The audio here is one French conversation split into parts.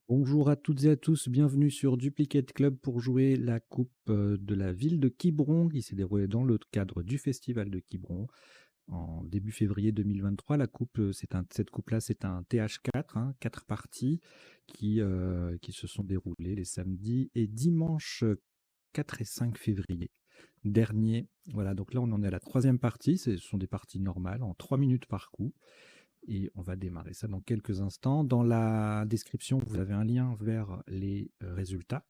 Bonjour à toutes et à tous, bienvenue sur Duplicate Club pour jouer la coupe de la ville de Quiberon qui s'est déroulée dans le cadre du festival de Quiberon en début février 2023. La coupe, cette coupe-là, c'est un TH4, 4 parties qui se sont déroulées les samedis et dimanches 4 et 5 février dernier. Voilà, donc là on en est à la troisième partie, ce sont des parties normales en 3 minutes par coup. Et on va démarrer ça dans quelques instants. Dans la description, vous avez un lien vers les résultats.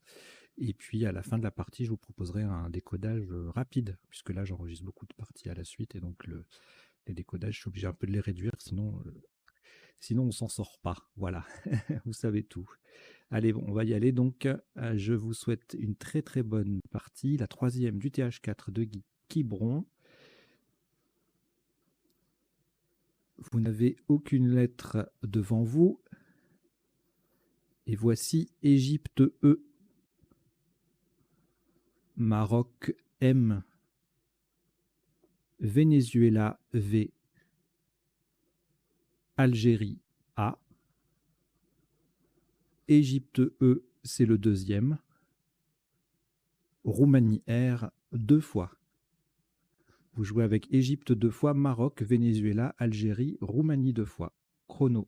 Et puis à la fin de la partie, je vous proposerai un décodage rapide, puisque là j'enregistre beaucoup de parties à la suite, et donc les décodages, je suis obligé un peu de les réduire, sinon on s'en sort pas. Voilà, vous savez tout. Allez, bon, on va y aller. Donc, je vous souhaite une très très bonne partie, la troisième du TH4 de Guy Quiberon. Vous n'avez aucune lettre devant vous. Et voici Égypte E, Maroc M, Venezuela V, Algérie A, Égypte E, c'est le deuxième, Roumanie R 2 fois. Vous jouez avec Égypte 2 fois, Maroc, Venezuela, Algérie, Roumanie 2 fois. Chrono.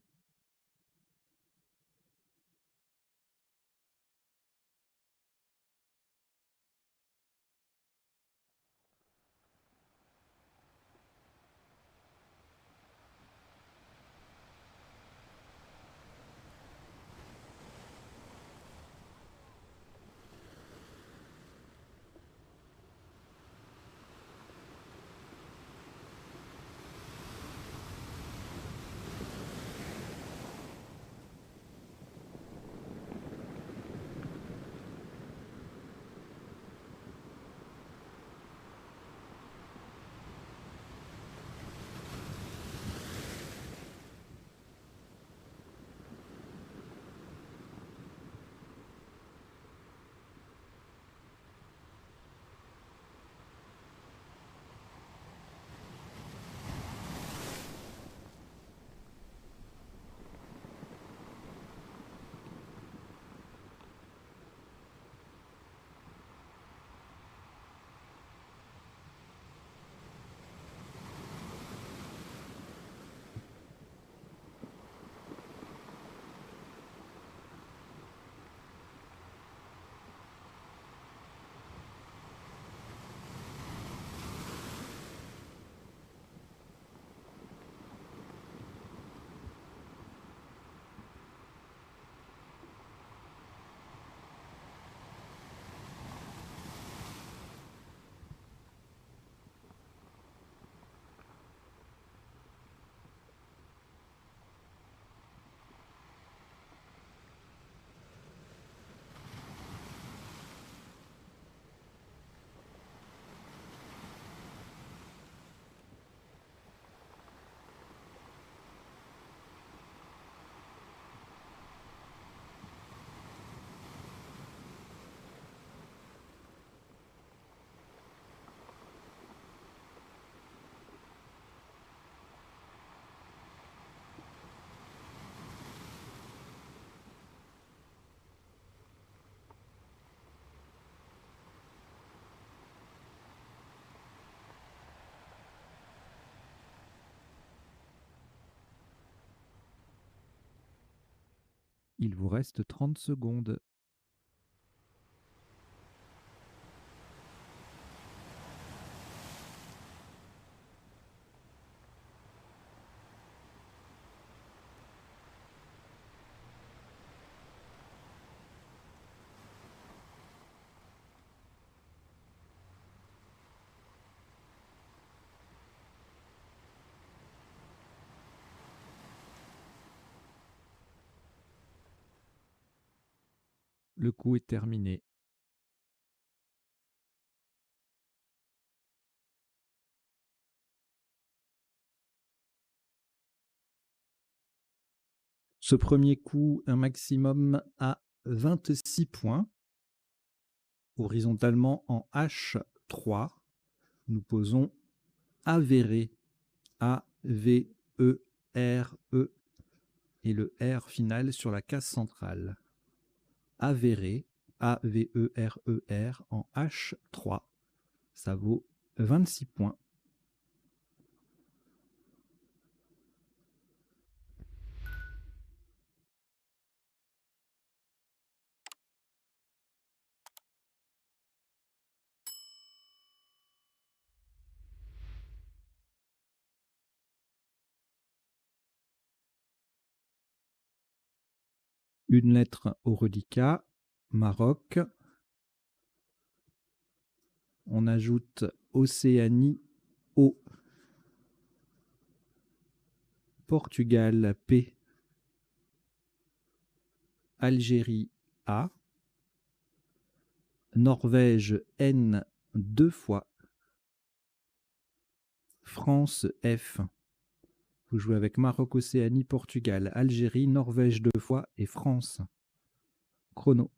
Il vous reste 30 secondes. Le coup est terminé. Ce premier coup, un maximum à 26 points. Horizontalement en H3, nous posons avéré. A-V-E-R-E et le R final sur la case centrale. Aveyre, A-V-E-R-E-R, en H3. Ça vaut 26 points. Une lettre au reliquat, Maroc. On ajoute Océanie, O. Portugal, P. Algérie, A. Norvège, N, 2 fois. France, F. Vous jouez avec Maroc, Océanie, Portugal, Algérie, Norvège 2 fois et France. Chrono.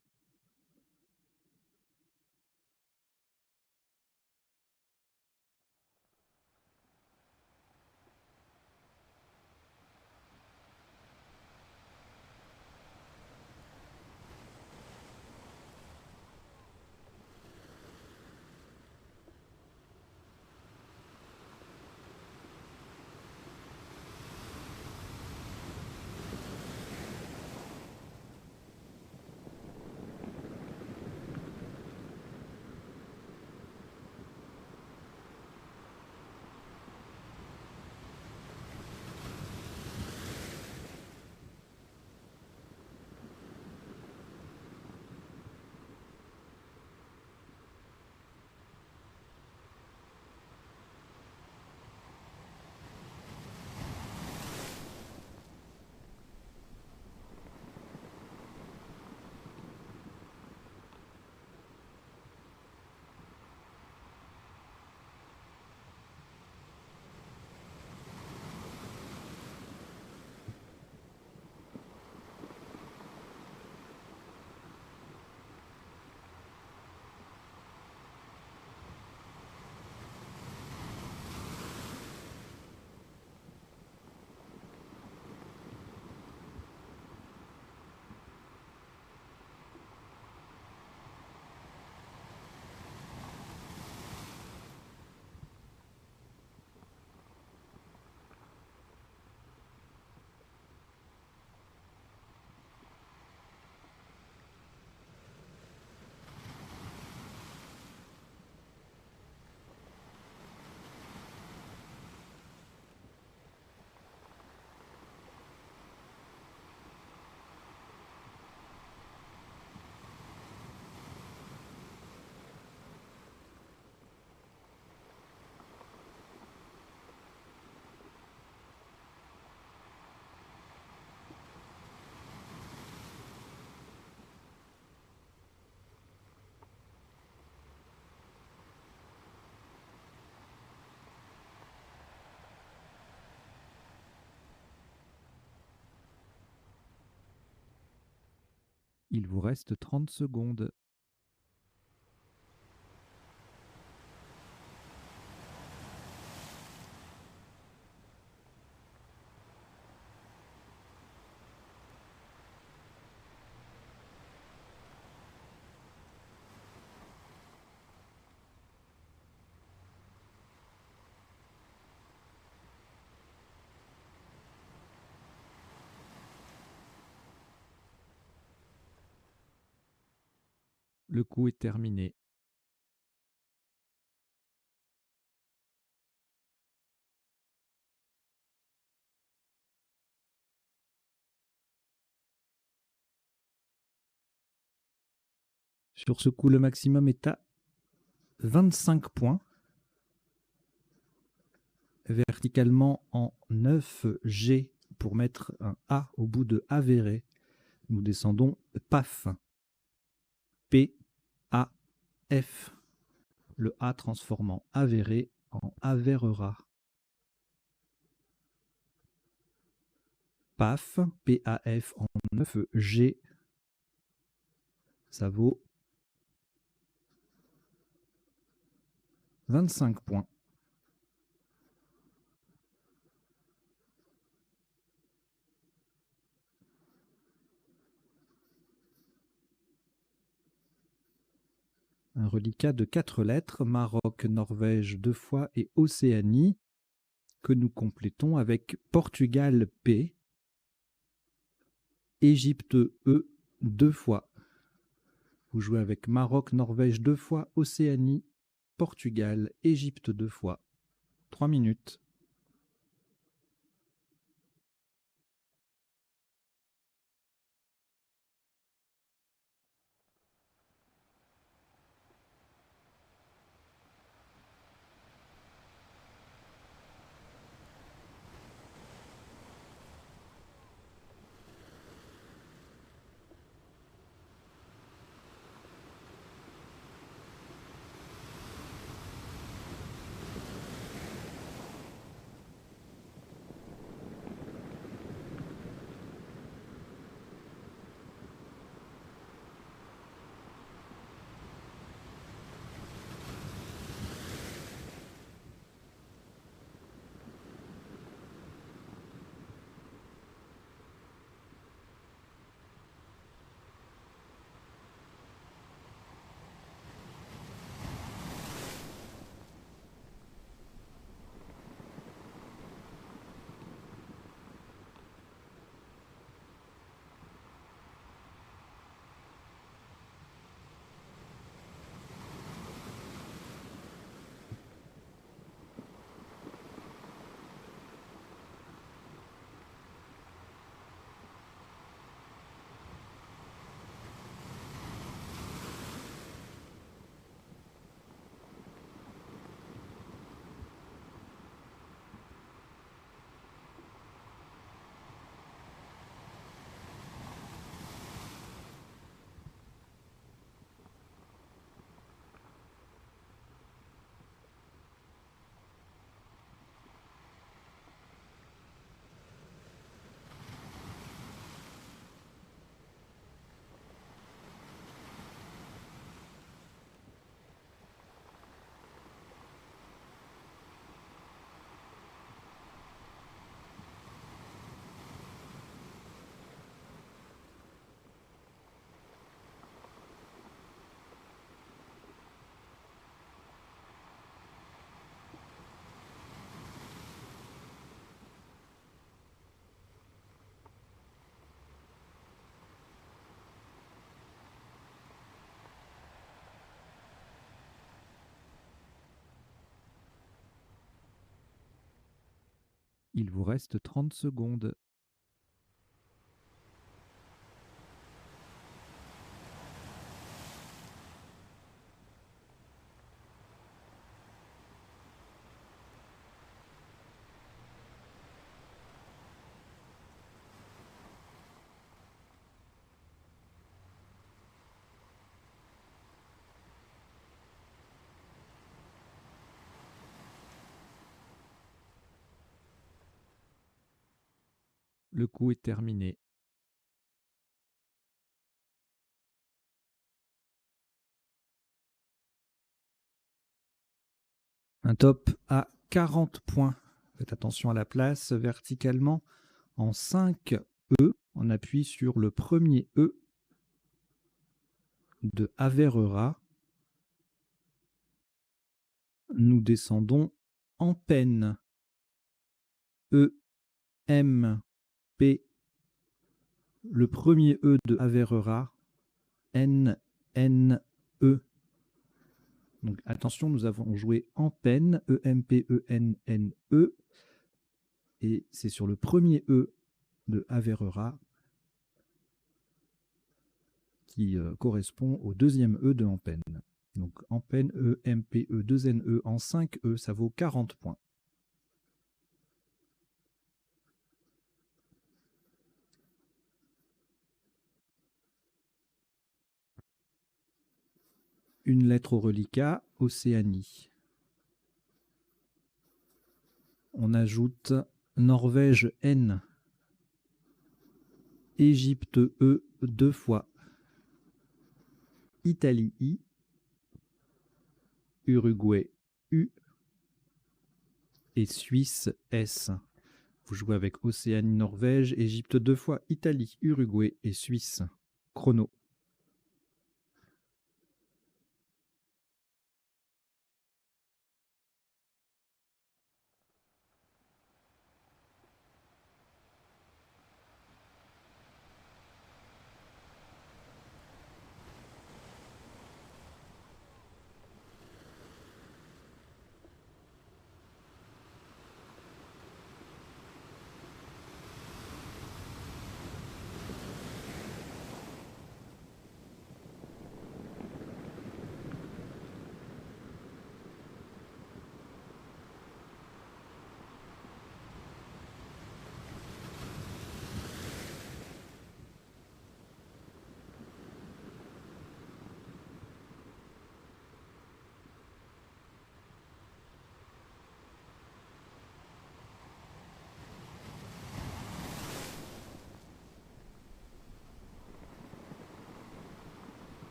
Il vous reste 30 secondes. Le coup est terminé. Sur ce coup, le maximum est à 25 points. Verticalement en 9G pour mettre un A au bout de avéré. Nous descendons PAF. P-A-F. Le A transformant avéré en avérera. PAF, P-A-F en 9G. Ça vaut 25 points. Un reliquat de 4 lettres, Maroc, Norvège 2 fois et Océanie, que nous complétons avec Portugal P, Égypte E 2 fois. Vous jouez avec Maroc, Norvège 2 fois, Océanie, Portugal, Égypte 2 fois. 3 minutes. Il vous reste 30 secondes. Le coup est terminé. Un top à 40 points. Faites attention à la place verticalement. En 5 E, on appuie sur le premier E de Averrera. Nous descendons en peine. E, M, P. Le premier E de Averrera. N, N, E. Donc attention, nous avons joué en peine, E, M, P, E, N, N, E. Et c'est sur le premier E de Averrera qui correspond au deuxième E de en peine. Donc en peine, E, M, P, E, 2 N, E en 5 E, ça vaut 40 points. Une lettre au reliquat, Océanie. On ajoute Norvège N, Égypte E 2 fois, Italie I, Uruguay U et Suisse S. Vous jouez avec Océanie, Norvège, Égypte 2 fois, Italie, Uruguay et Suisse. Chrono.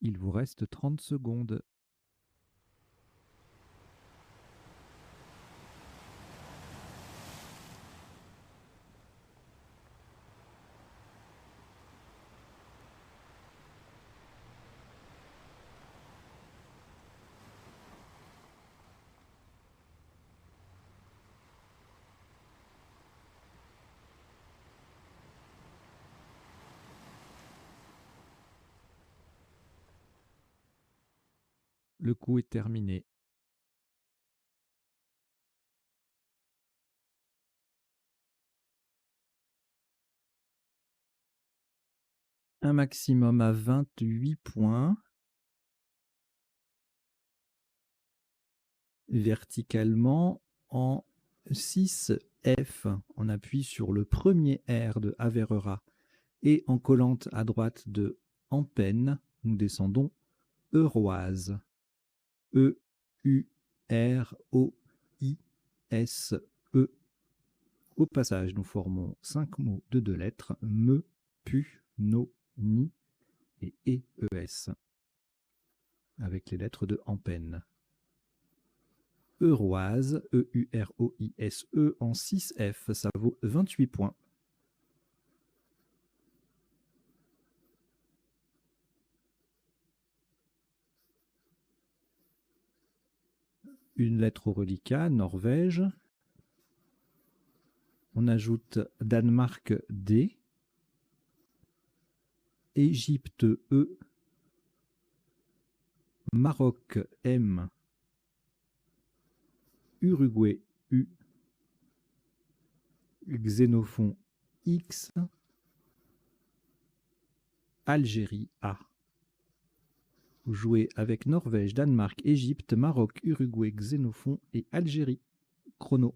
Il vous reste 30 secondes. Le coup est terminé. Un maximum à 28 points. Verticalement en 6F. On appuie sur le premier R de Averera et en collante à droite de Empen, nous descendons Euroise. E-U-R-O-I-S-E. Au passage, nous formons 5 mots de 2 lettres, me, pu, no, ni et ES, avec les lettres de Empen. Euroise, E-U-R-O-I-S-E en 6F, ça vaut 28 points. Une lettre au reliquat, Norvège. On ajoute Danemark D, Égypte E, Maroc M, Uruguay U, Xénophon X, Algérie A. Vous jouez avec Norvège, Danemark, Égypte, Maroc, Uruguay, Xénophon et Algérie. Chrono.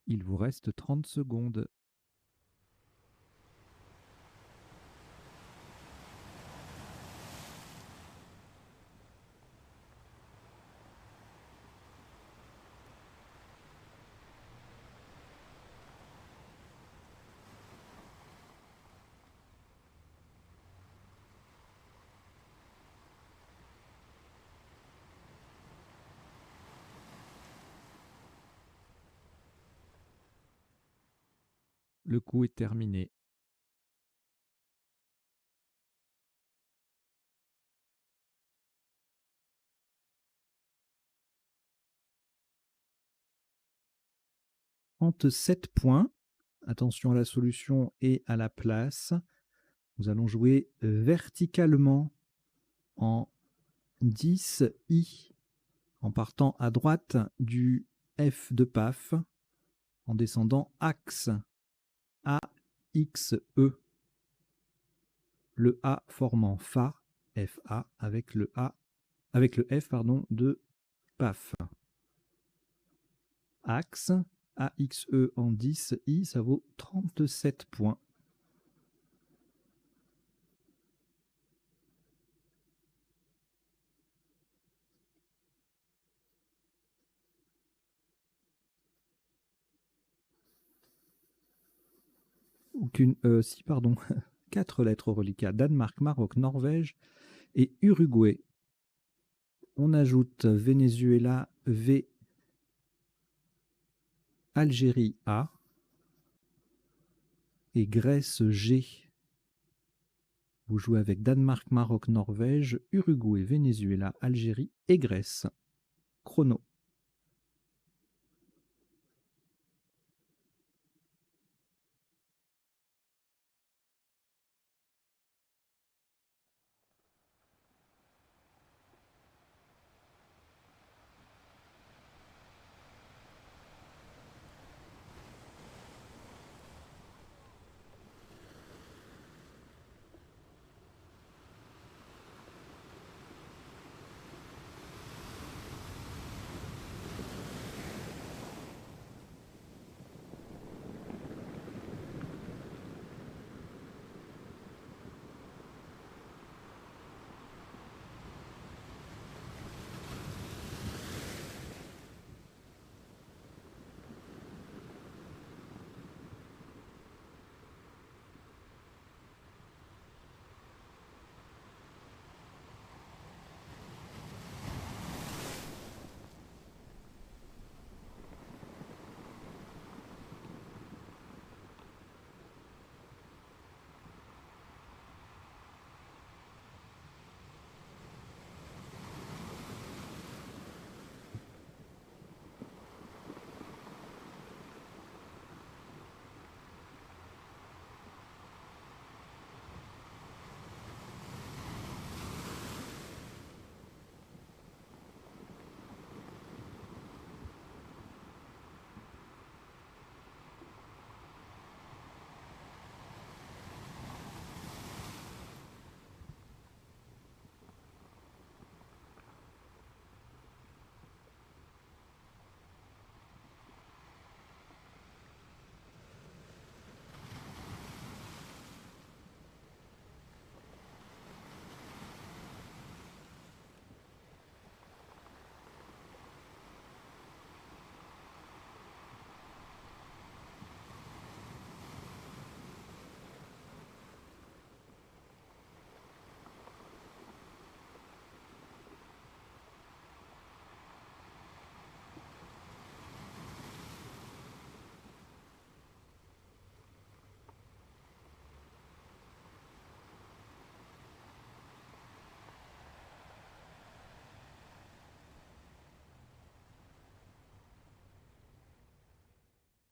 Il vous reste 30 secondes. Le coup est terminé. « 37 points. Attention à la solution et à la place. Nous allons jouer verticalement en 10 I, en partant à droite du F de PAF, en descendant axe A, X, E. Le A formant Fa, Fa, avec le F de PAF. Axe, AXE en 10 I, ça vaut 37 points. Quatre lettres au reliquat: Danemark, Maroc, Norvège et Uruguay. On ajoute Venezuela, V, Algérie, A, et Grèce, G. Vous jouez avec Danemark, Maroc, Norvège, Uruguay, Venezuela, Algérie et Grèce. Chrono.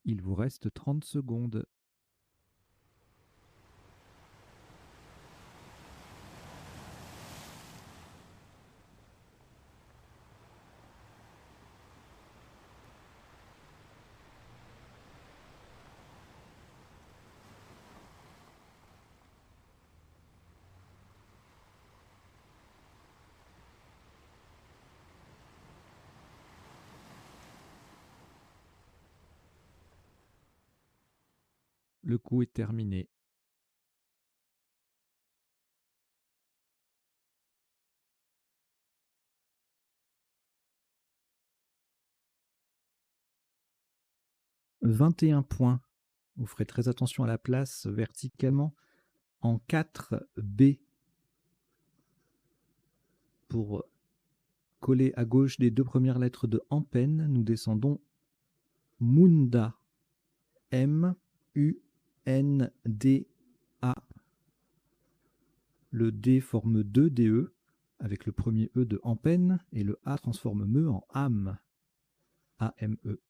Il vous reste 30 secondes. Le coup est terminé. « 21 points. Vous ferez très attention à la place verticalement en 4 B pour coller à gauche des deux premières lettres de Ampen. Nous descendons Munda, M, U, A. Le D forme 2 DE, avec le premier E de Ampen, et le A transforme me en âme. A-M-E.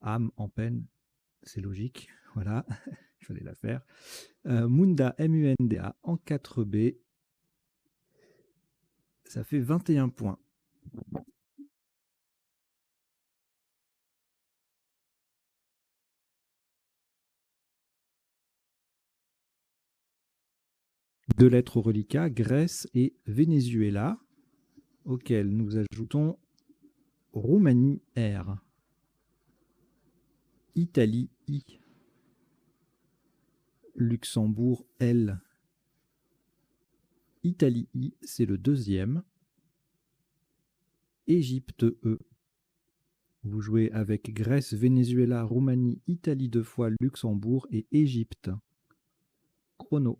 Âme, Ampen, c'est logique. Voilà, il fallait la faire. Munda, M-U-N-D-A, en 4B. Ça fait 21 points. Deux lettres au reliquat, Grèce et Venezuela, auxquelles nous ajoutons Roumanie R, Italie I, Luxembourg L. Italie I, c'est le deuxième. Égypte E. Vous jouez avec Grèce, Venezuela, Roumanie, Italie 2 fois, Luxembourg et Égypte. Chrono.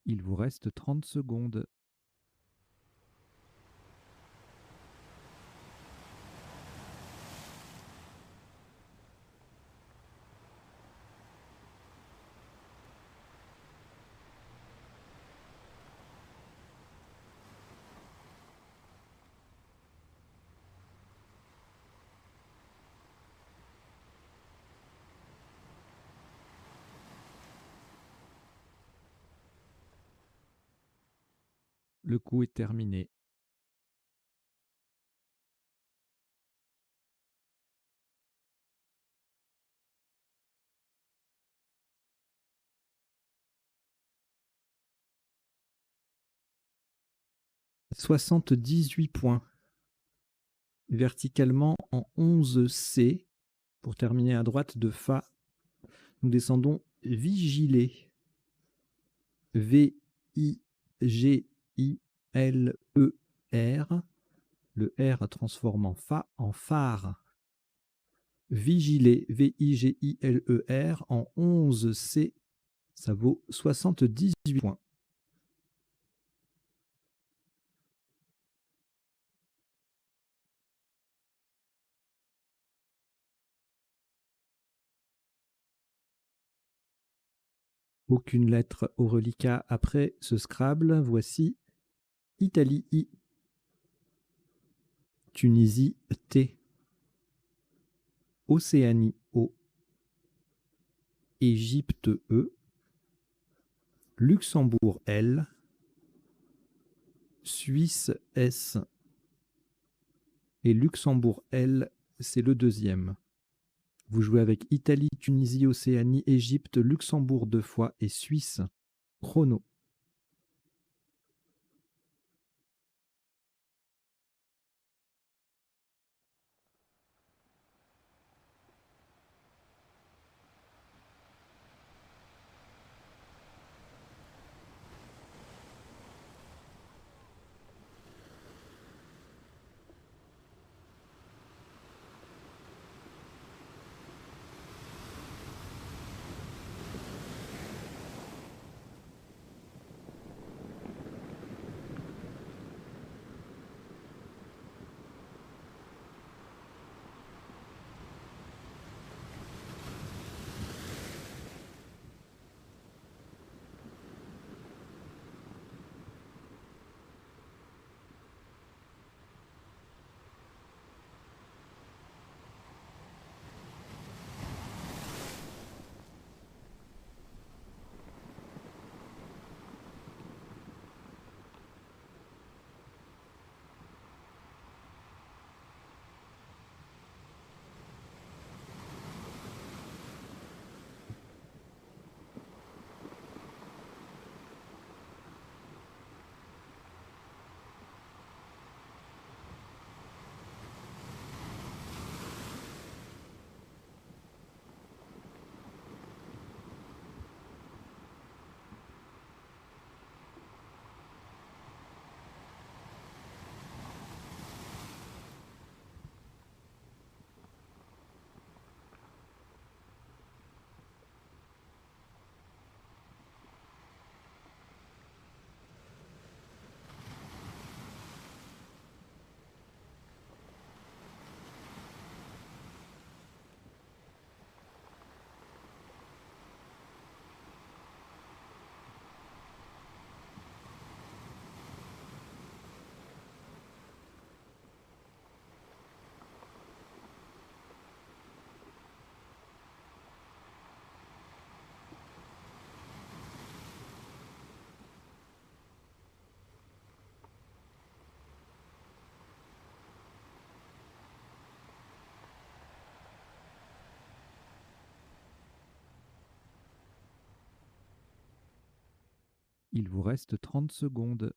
Il vous reste 30 secondes. Le coup est terminé. « 78 points. Verticalement en 11C. Pour terminer à droite de Fa, nous descendons Vigiler. V-I-G-I-L-E-R. Le R transforme en Fa en phare. Vigiler, V-I-G-I-L-E-R, en 11C, ça vaut 78 points. Aucune lettre au reliquat après ce Scrabble. Voici Italie I, Tunisie T, Océanie O, Égypte E, Luxembourg L, Suisse S et Luxembourg L, c'est le deuxième. Vous jouez avec Italie, Tunisie, Océanie, Égypte, Luxembourg 2 fois et Suisse. Chrono. Il vous reste 30 secondes.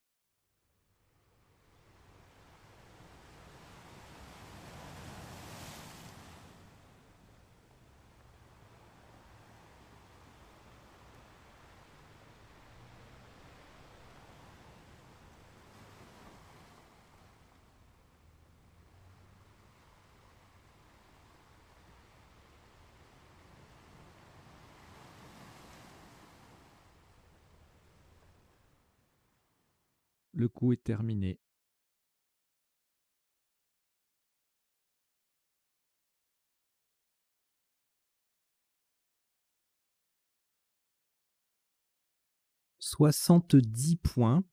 Le coup est terminé. « 70 points.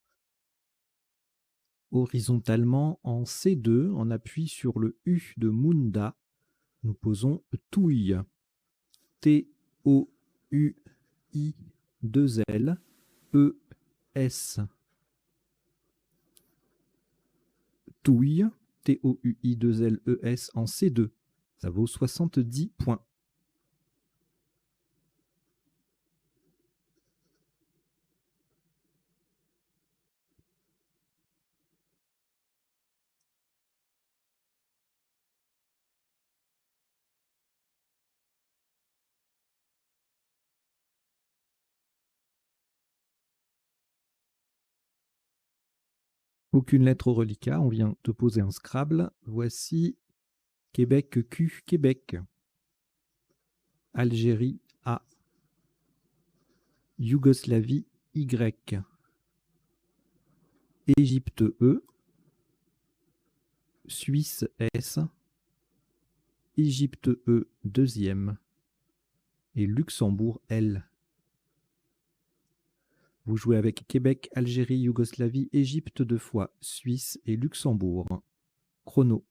Horizontalement en C2, on appuie sur le U de Munda. Nous posons touille. T-O-U-I-2-L-E-S. Touille. T-O-U-I-2-L-E-S en C2. Ça vaut 70 points. Aucune lettre au reliquat, on vient de poser un Scrabble. Voici Québec Q, Québec. Algérie A. Yougoslavie Y. Égypte E. Suisse S. Égypte E deuxième. Et Luxembourg L. Vous jouez avec Québec, Algérie, Yougoslavie, Égypte 2 fois, Suisse et Luxembourg. Chrono.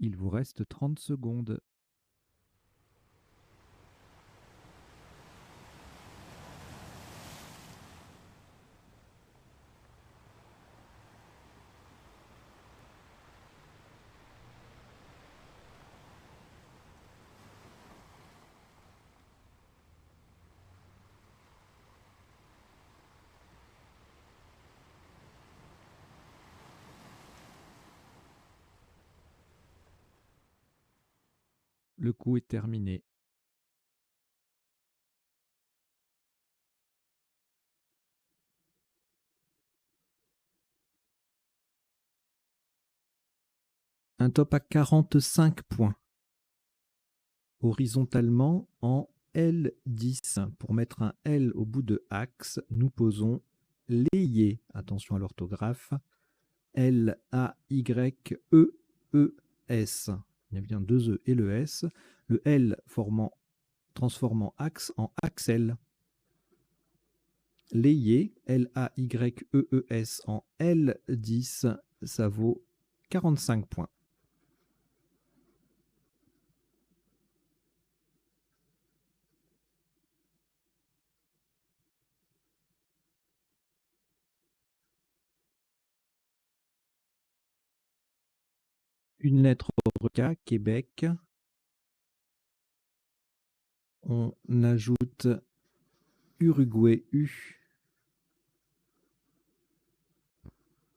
Il vous reste 30 secondes. Le coup est terminé. Un top à 45 points. Horizontalement en L10. Pour mettre un L au bout de axe, nous posons l'ayé. Attention à l'orthographe. L-A-Y-E-E-S. Il y a bien deux E et le S. Le L transformant axe en axel. L'ayé, L-A-Y-E-E-S en L10, ça vaut 45 points. Une lettre au K, Québec. On ajoute Uruguay, U.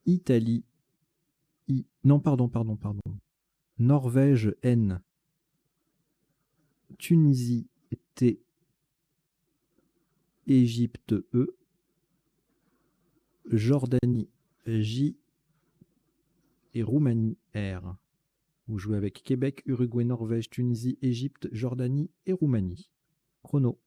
Italie, I. Non, pardon. Norvège, N. Tunisie, T. Égypte, E. Jordanie, J. Et Roumanie, R. Vous jouez avec Québec, Uruguay, Norvège, Tunisie, Égypte, Jordanie et Roumanie. Chrono.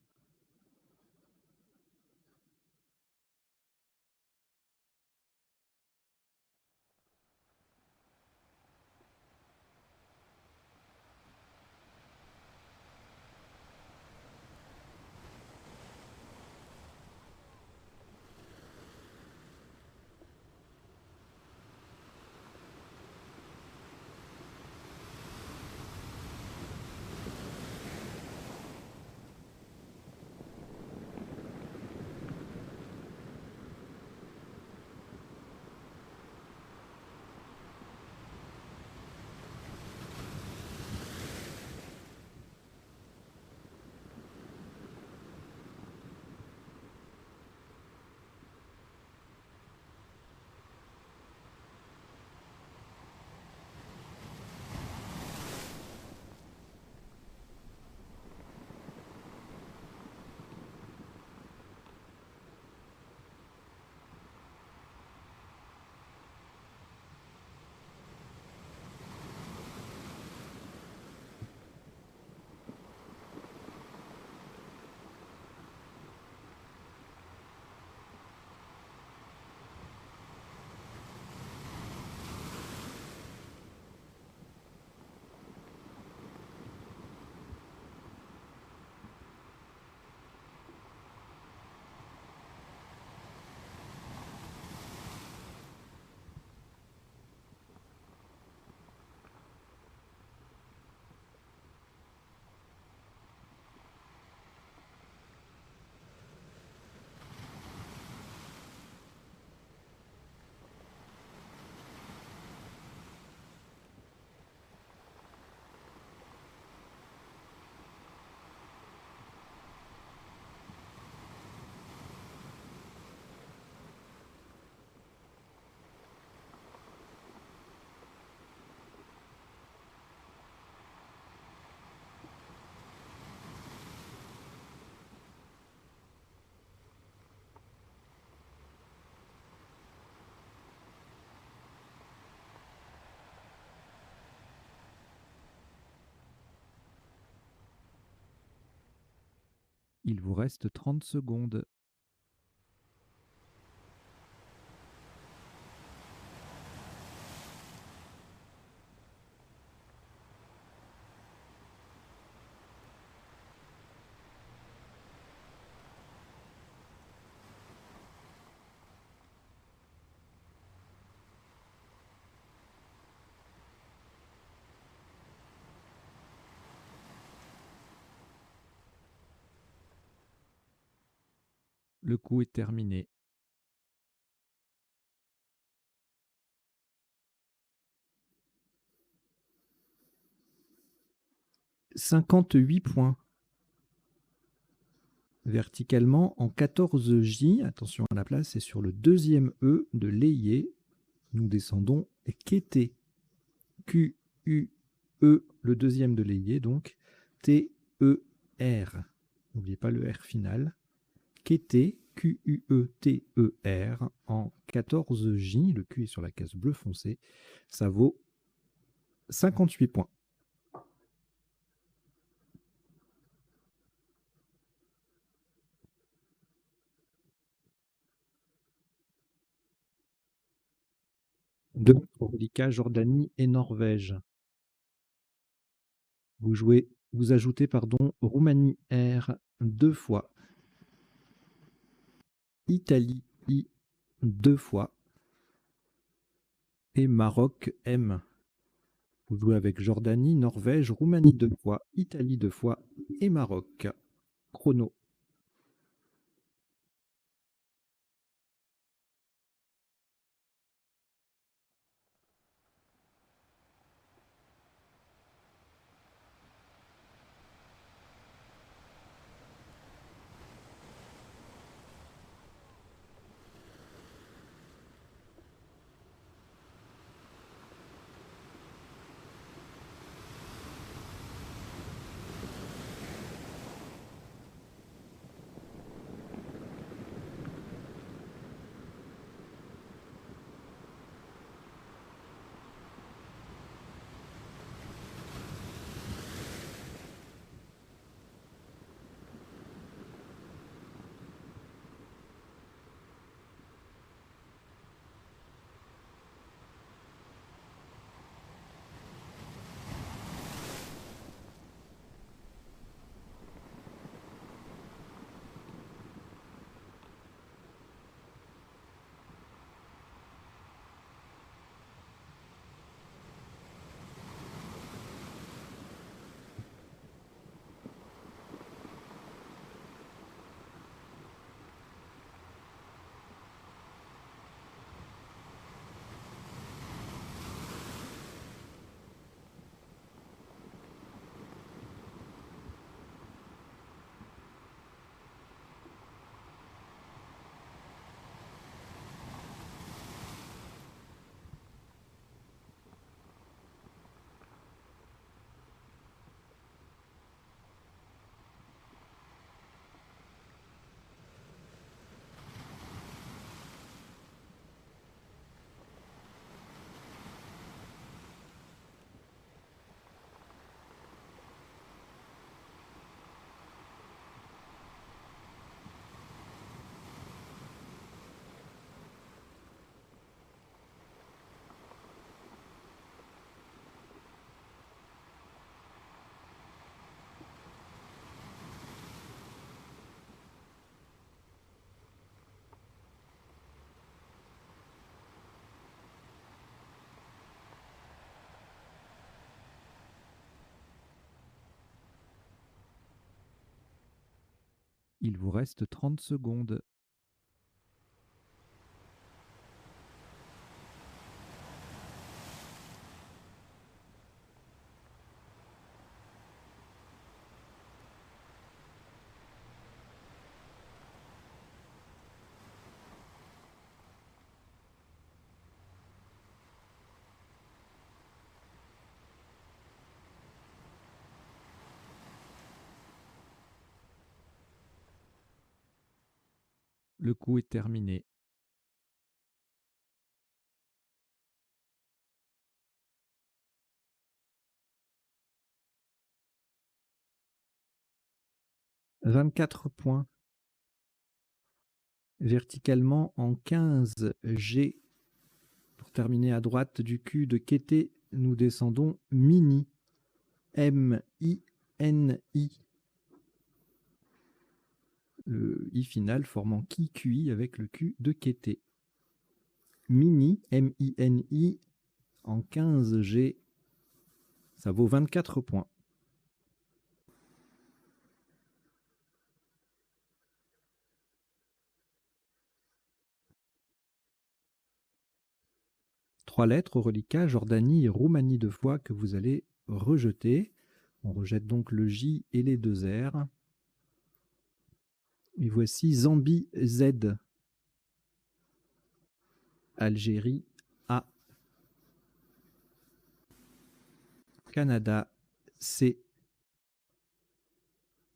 Il vous reste 30 secondes. Le coup est terminé. « 58 points. Verticalement en 14J, attention à la place, c'est sur le deuxième E de Layé. Nous descendons Kété. Q-U-E, le deuxième de Layé, donc T-E-R. N'oubliez pas le R final. Kété, Q-U-E-T-E-R, en 14J, le Q est sur la case bleu foncé, ça vaut 58 points. Deux reliquats, Jordanie et Norvège. Vous ajoutez Roumanie R 2 fois, Italie I 2 fois et Maroc M. Vous jouez avec Jordanie, Norvège, Roumanie 2 fois, Italie 2 fois et Maroc. Chrono. Il vous reste 30 secondes. Le coup est terminé. 24 points. Verticalement en 15 G. Pour terminer à droite du cul de Kété, nous descendons Mini. M-I-N-I. Le I final formant QI avec le Q de Kété. Mini, M-I-N-I, en 15 G. Ça vaut 24 points. Trois lettres au reliquat, Jordanie et Roumanie de foi que vous allez rejeter. On rejette donc le J et les deux R. Et voici Zambie Z. Algérie A. Canada C.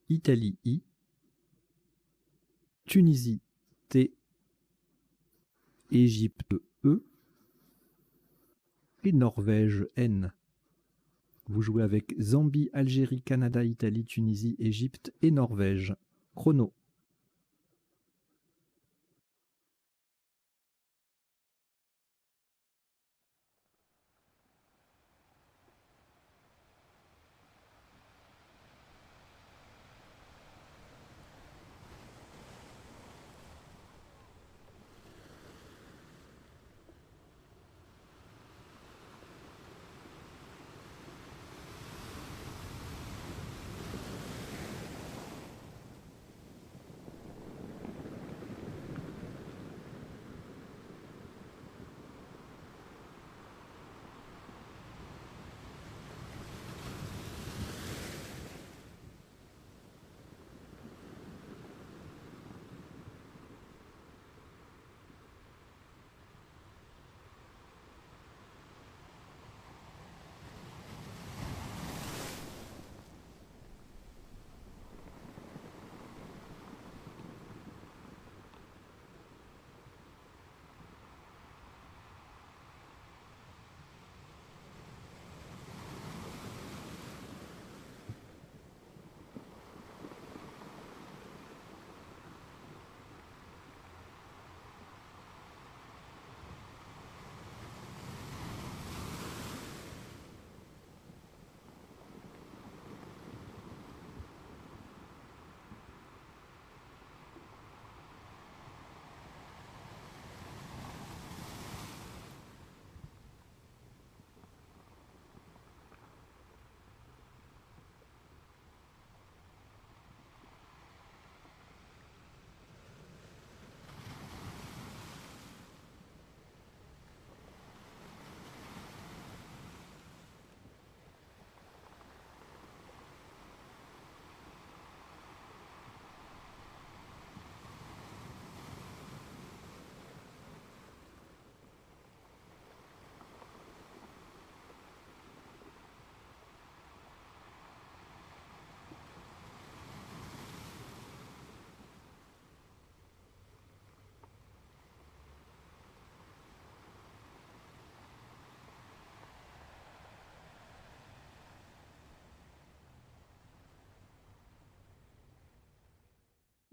Italie I. Tunisie T. Égypte E. Et Norvège N. Vous jouez avec Zambie, Algérie, Canada, Italie, Tunisie, Égypte et Norvège. Chrono.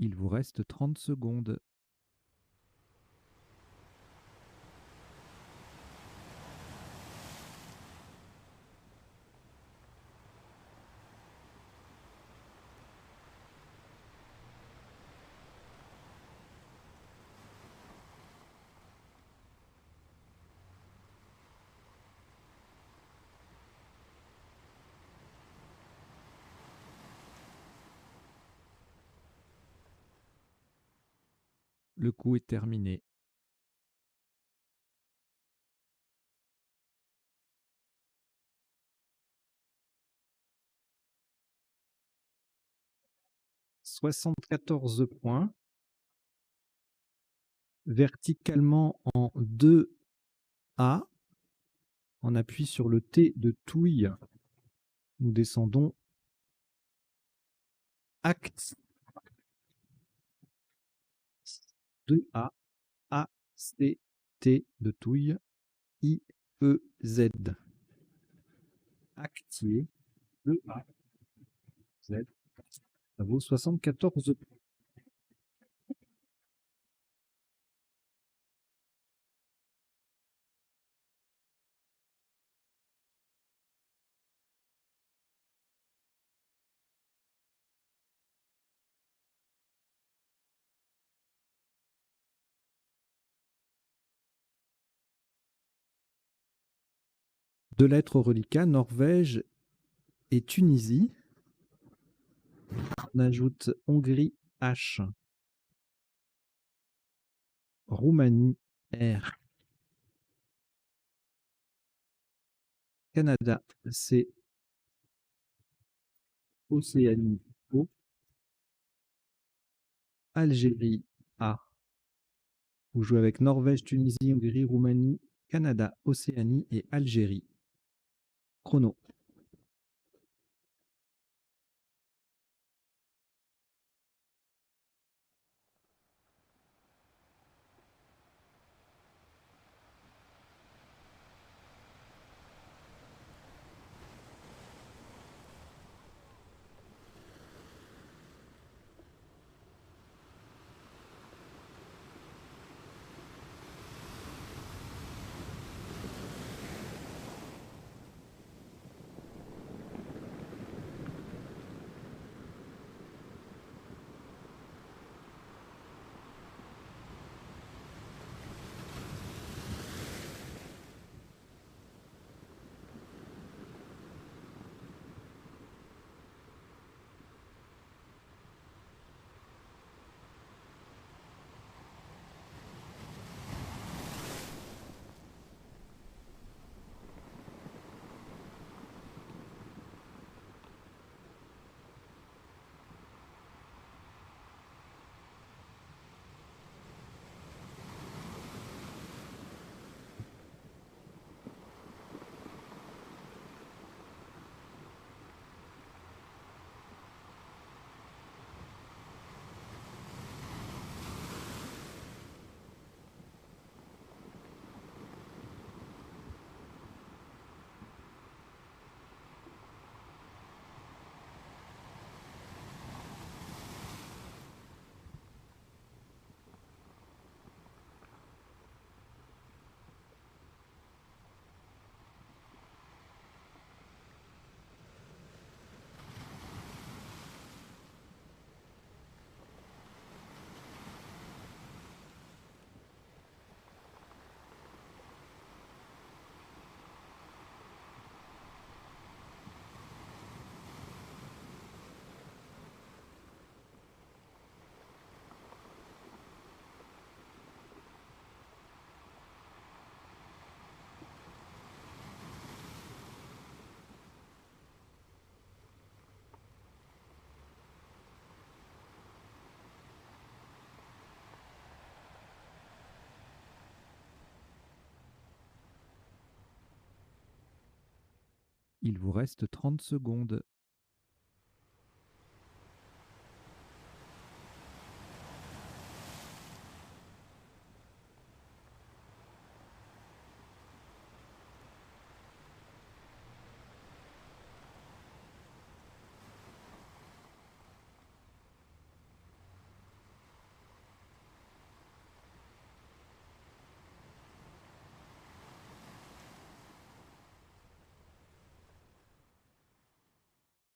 Il vous reste 30 secondes. Le coup est terminé. « 74 points. Verticalement en 2A. On appuie sur le T de Touille. Nous descendons Acte 2A. A-C-T de Touille. I-E-Z. Actier 2A. Z. Ça vaut 74 points. Deux lettres au reliquat, Norvège et Tunisie. On ajoute Hongrie, H. Roumanie, R. Canada, C. Océanie, O. Algérie, A. Vous jouez avec Norvège, Tunisie, Hongrie, Roumanie, Canada, Océanie et Algérie. Chrono. Il vous reste 30 secondes.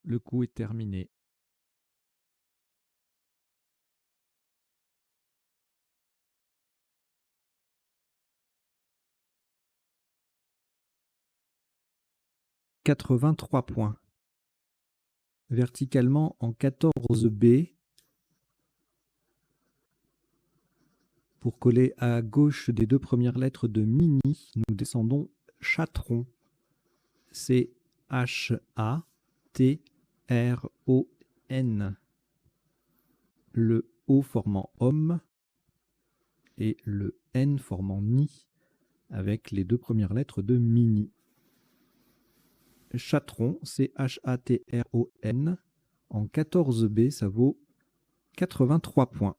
Le coup est terminé. « 83 points. Verticalement en 14B. Pour coller à gauche des deux premières lettres de Mini, nous descendons Chatron. C-H-A-T-R-O-N. Le O formant homme et le N formant ni avec les deux premières lettres de Mini. Chatron, C-H-A-T-R-O-N. En 14B, ça vaut 83 points.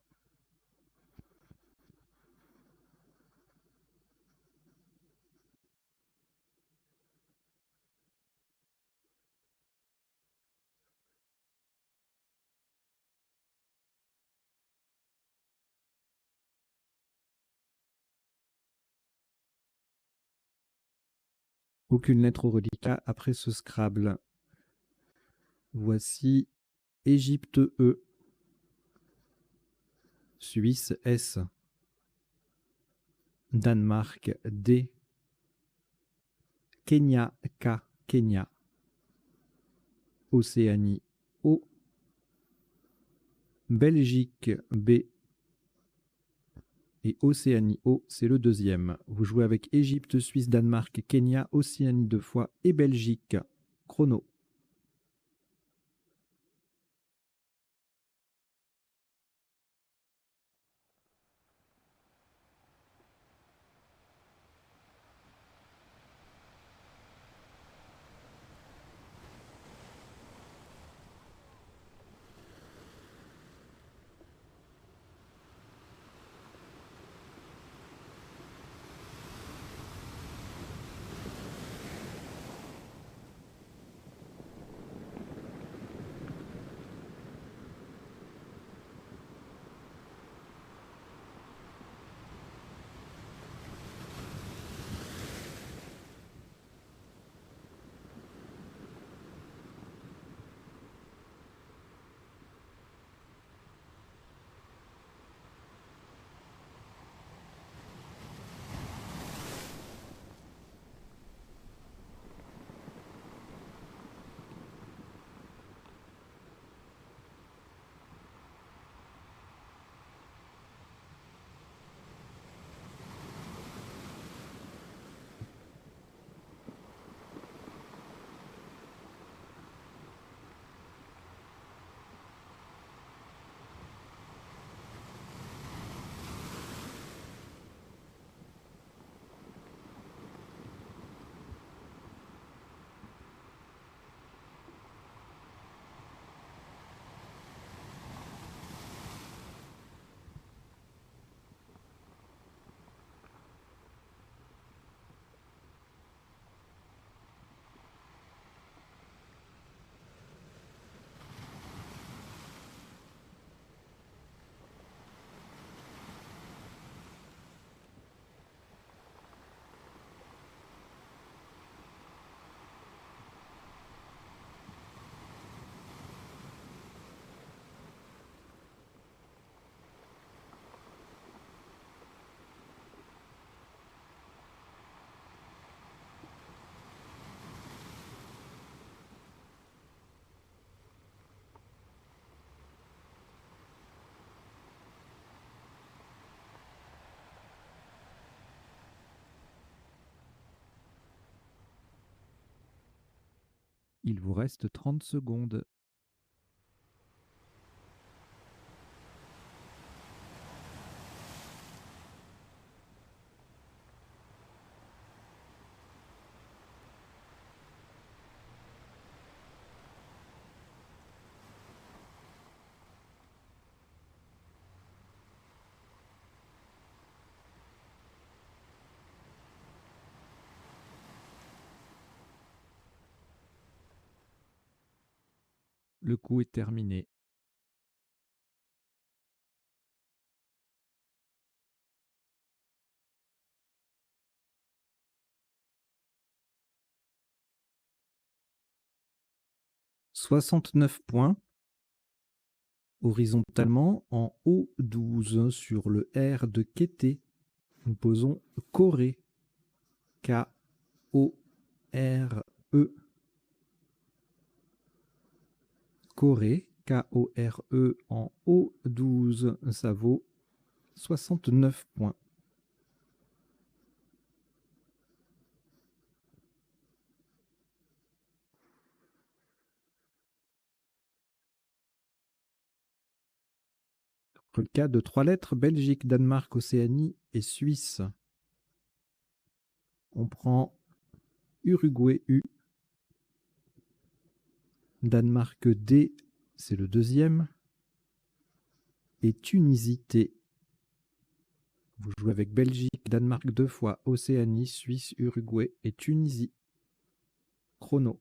Aucune lettre au reliquat après ce Scrabble. Voici Égypte E, Suisse S, Danemark D, Kenya K, Kenya, Océanie O, Belgique B et Océanie O, c'est le deuxième. Vous jouez avec Égypte, Suisse, Danemark, Kenya, Océanie 2 fois et Belgique. Chrono. Il vous reste 30 secondes. Le coup est terminé. « 69 points. Horizontalement, en O12 sur le R de Kété, nous posons Corée. K-O-R-E. Corée. K-O-R-E en O12. Ça vaut 69 points. Pour le cas de 3 lettres, Belgique, Danemark, Océanie et Suisse. On prend Uruguay U, Danemark D, c'est le deuxième, et Tunisie T. Vous jouez avec Belgique, Danemark 2 fois, Océanie, Suisse, Uruguay et Tunisie. Chrono.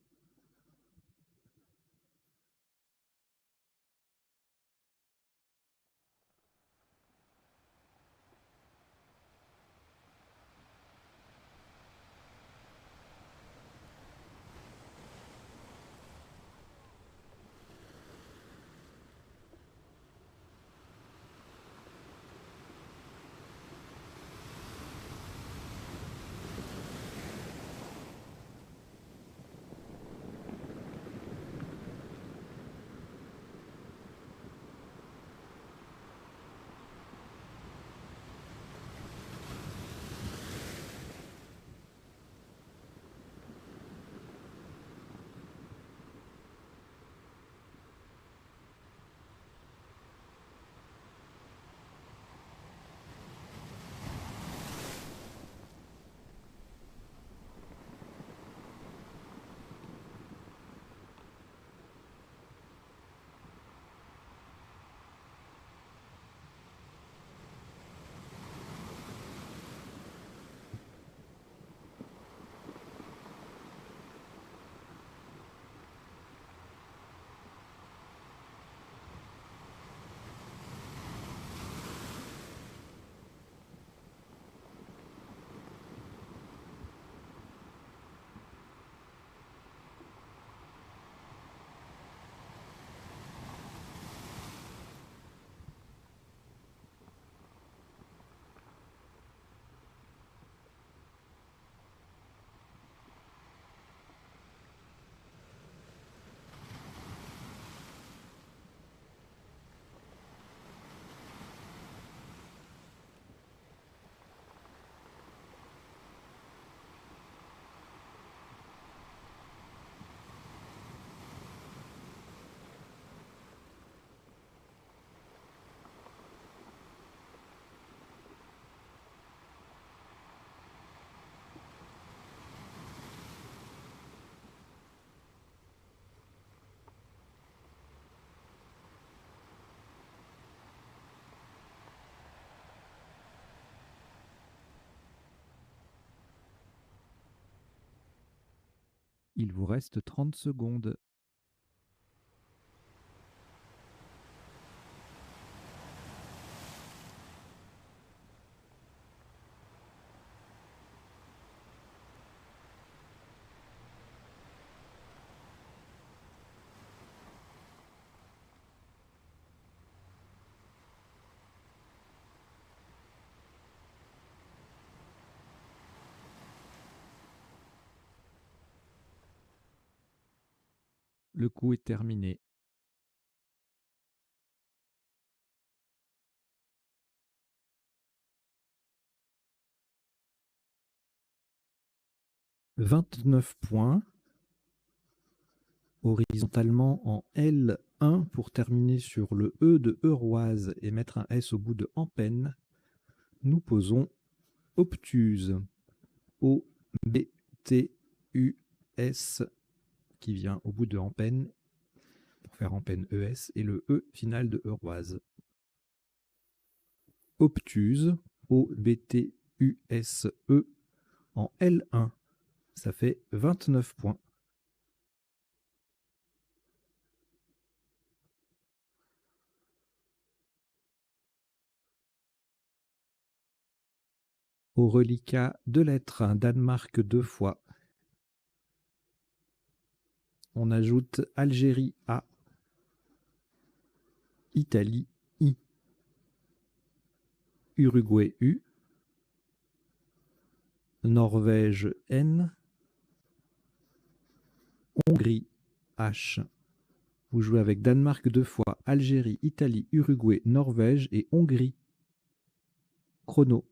Il vous reste 30 secondes. Le coup est terminé. « 29 points. Horizontalement en L1 pour terminer sur le E de Euroise et mettre un S au bout de Empen, nous posons obtuse. O-B-T-U-S qui vient au bout de Empen pour faire Empen ES et le E final de Euroise. Obtuse, O-B-T-U-S-E en L1. Ça fait 29 points. Au reliquat 2 lettres, Danemark 2 fois. On ajoute Algérie A, Italie I, Uruguay U, Norvège N, Hongrie H. Vous jouez avec Danemark 2 fois, Algérie, Italie, Uruguay, Norvège et Hongrie. Chrono.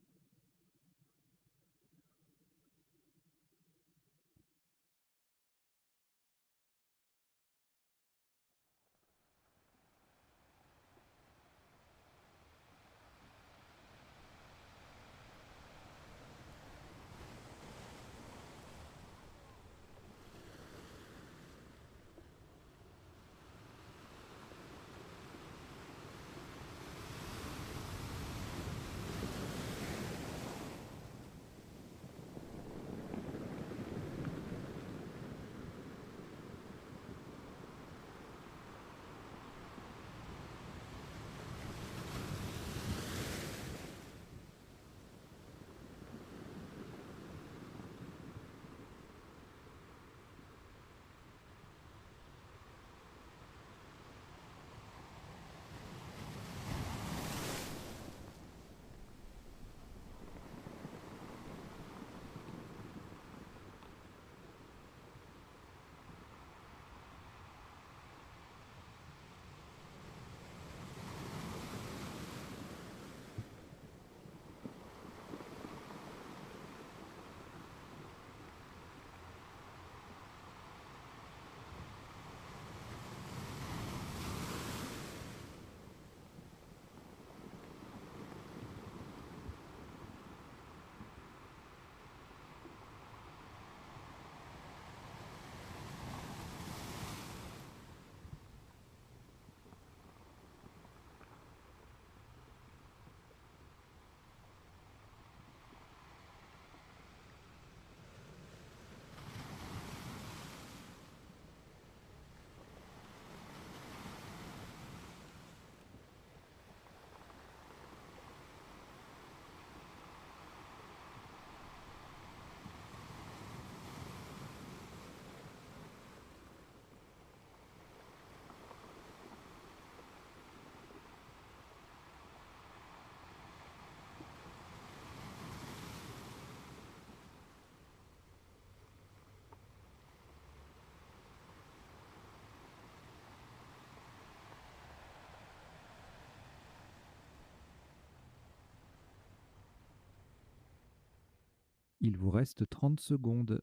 Il vous reste 30 secondes.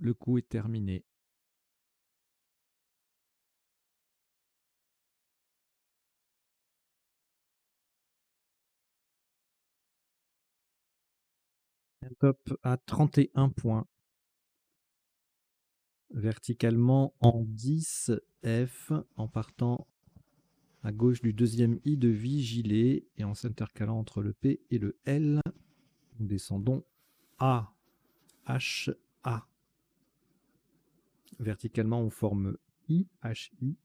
Le coup est terminé. Un top à 31 points. Verticalement en 10 F, en partant à gauche du deuxième I de Vigiler et en s'intercalant entre le P et le L. Nous descendons A, H, A. Verticalement, on forme I, H, I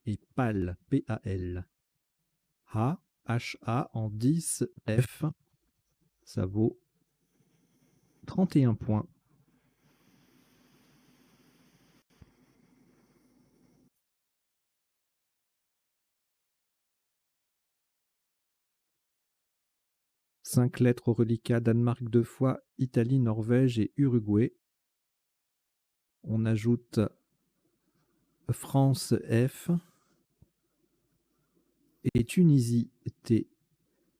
et PAL, P-A-L. A, H, A en 10 F. Ça vaut 31 points. Cinq lettres au reliquat, Danemark 2 fois, Italie, Norvège et Uruguay. On ajoute France F et Tunisie T.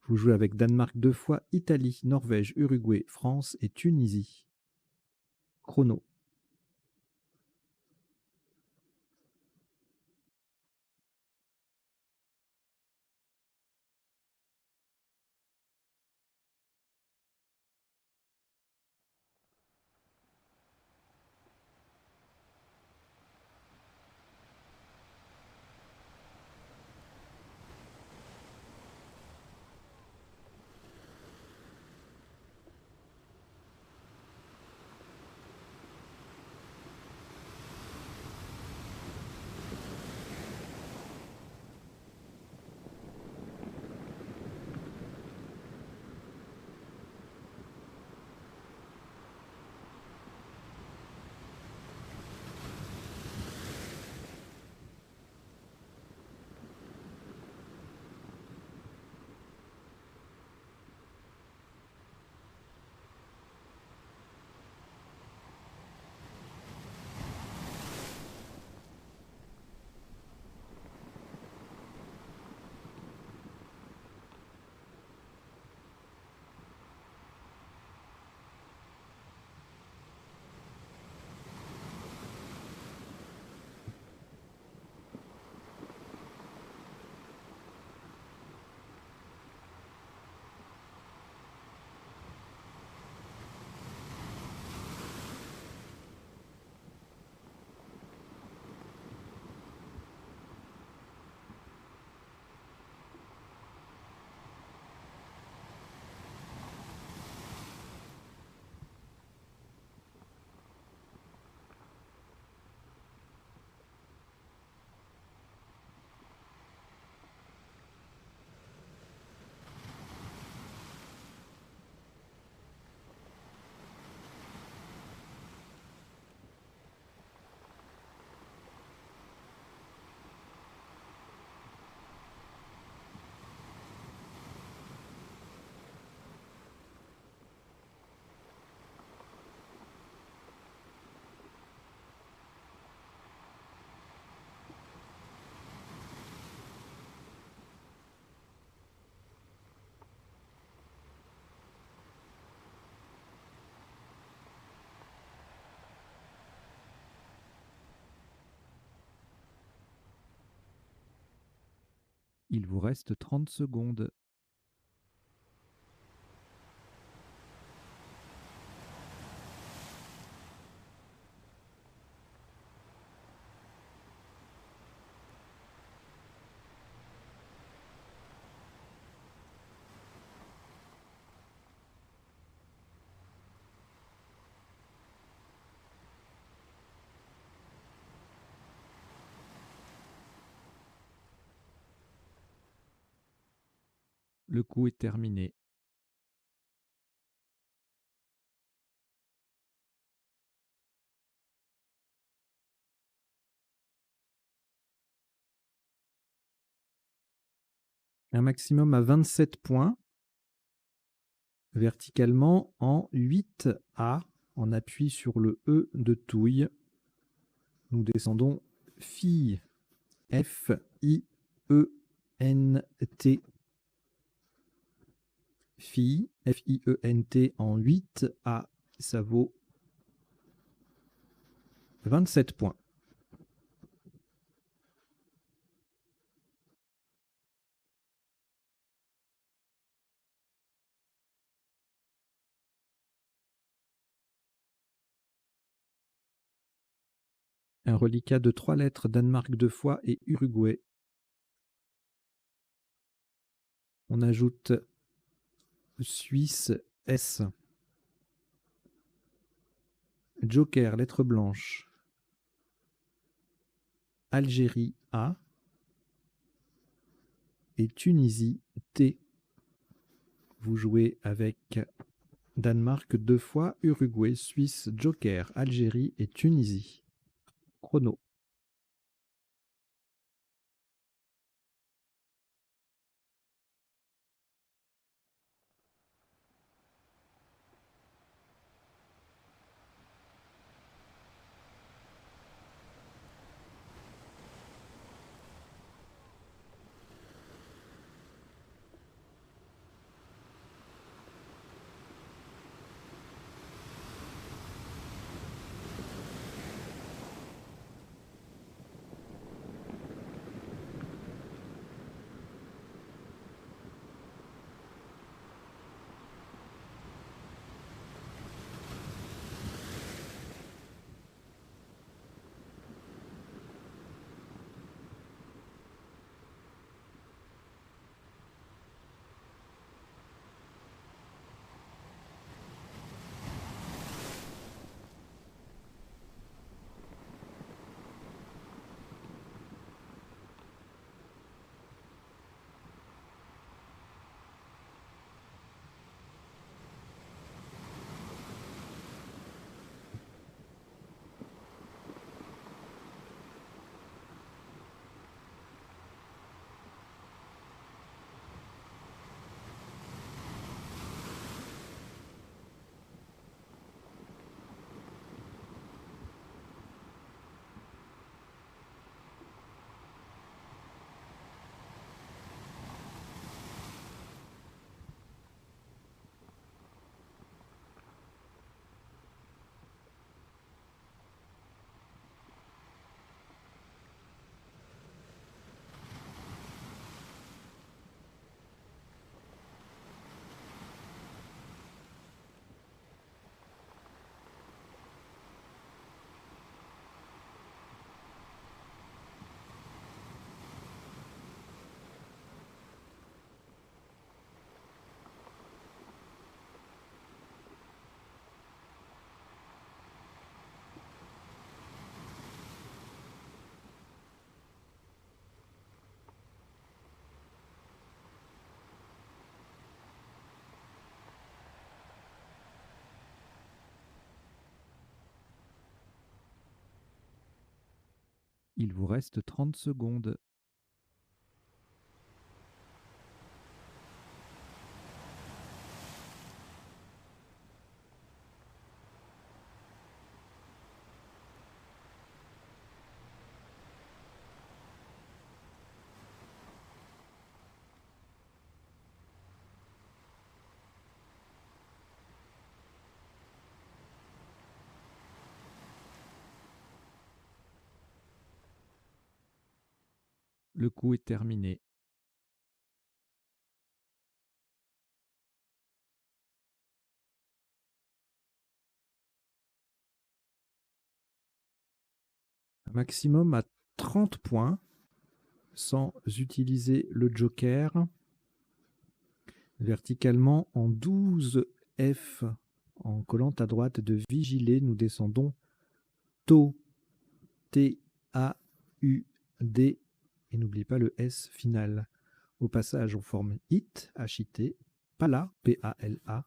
Vous jouez avec Danemark 2 fois, Italie, Norvège, Uruguay, France et Tunisie. Chrono. Il vous reste 30 secondes. Le coup est terminé. Un maximum à 27 points. Verticalement en 8A. On appuie sur le E de Touille. Nous descendons Fille. F-I-E-N-T. Fille. F-I-E-N-T en 8A. Ça vaut 27 points. Un reliquat de 3 lettres, Danemark 2 fois et Uruguay. On ajoute Suisse S. Joker, lettre blanche. Algérie A. Et Tunisie T. Vous jouez avec Danemark 2 fois, Uruguay, Suisse, Joker, Algérie et Tunisie. Chrono. Il vous reste 30 secondes. Le coup est terminé. Un maximum à 30 points sans utiliser le joker. Verticalement en 12 F en collant à droite de vigiler, nous descendons TO, T-A-U-D et n'oubliez pas le S final. Au passage, on forme IT, H-I-T, PALA, P-A-L-A,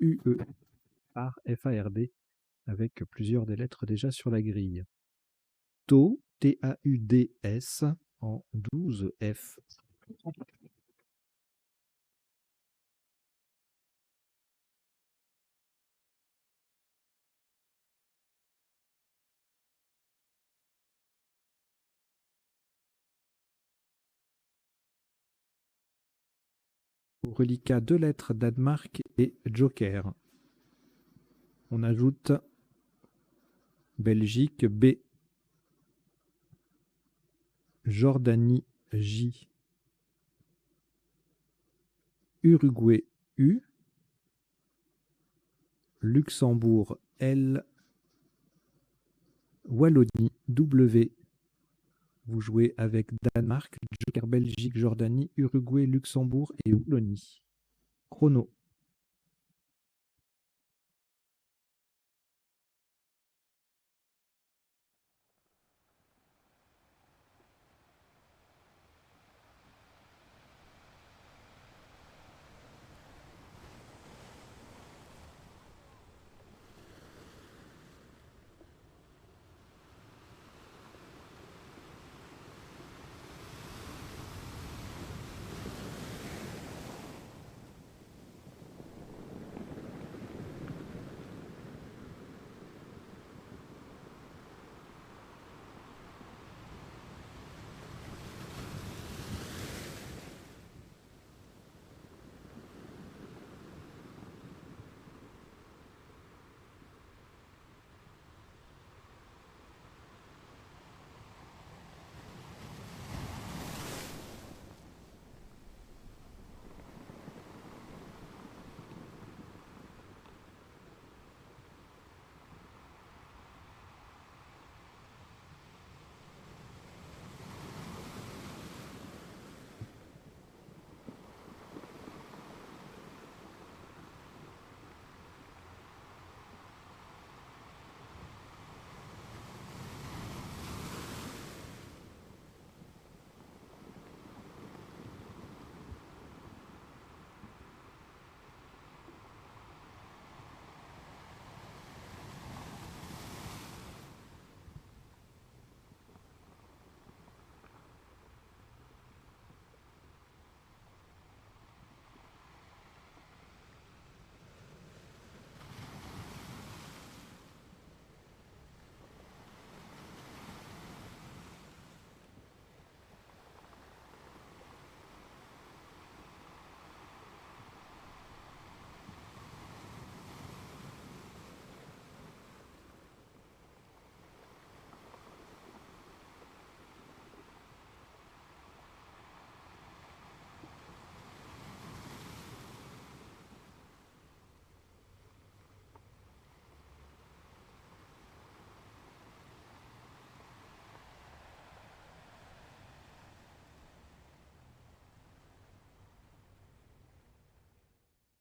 U-E, F-A-R-D, avec plusieurs des lettres déjà sur la grille. TO, T-A-U-D-S, en 12 F. Au reliquat 2 lettres, Danemark et Joker. On ajoute Belgique B, Jordanie J, Uruguay U, Luxembourg L, Wallonie, W. Vous jouez avec Danemark, Joker Belgique, Jordanie, Uruguay, Luxembourg et Wallonie. Chrono.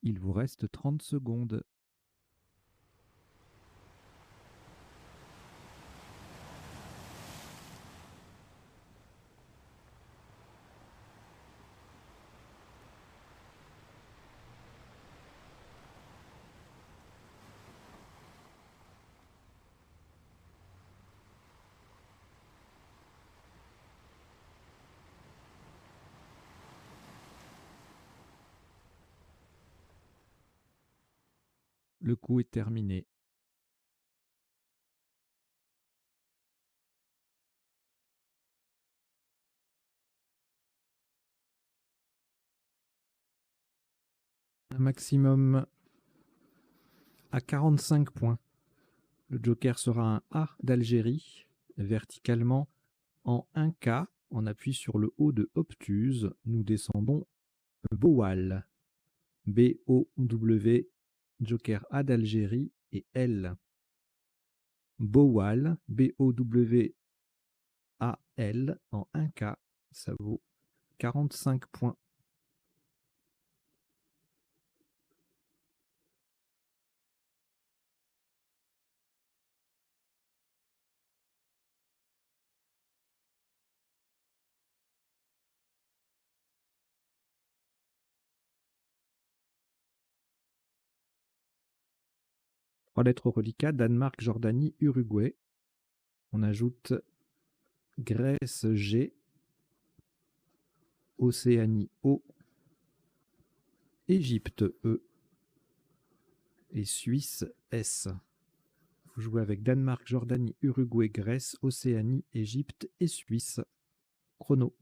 Il vous reste 30 secondes. Le coup est terminé. Un maximum à 45 points. Le joker sera un A d'Algérie, verticalement en 1K. On appuie sur le haut de obtuse. Nous descendons Bowal. B-O-W, joker A d'Algérie et L. Bowal, B-O-W-A-L en 1K. Ça vaut 45 points. Trois lettres au reliquat, Danemark, Jordanie, Uruguay. On ajoute Grèce G, Océanie O, Égypte E et Suisse S. Vous jouez avec Danemark, Jordanie, Uruguay, Grèce, Océanie, Égypte et Suisse. Chrono.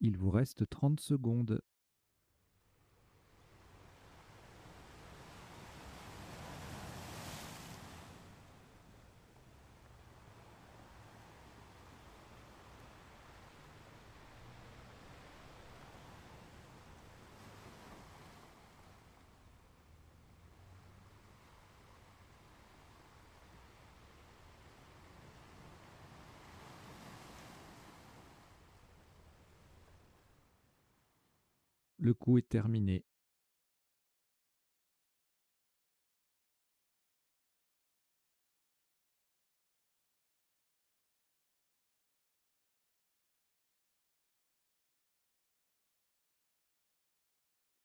Il vous reste 30 secondes. Le coup est terminé.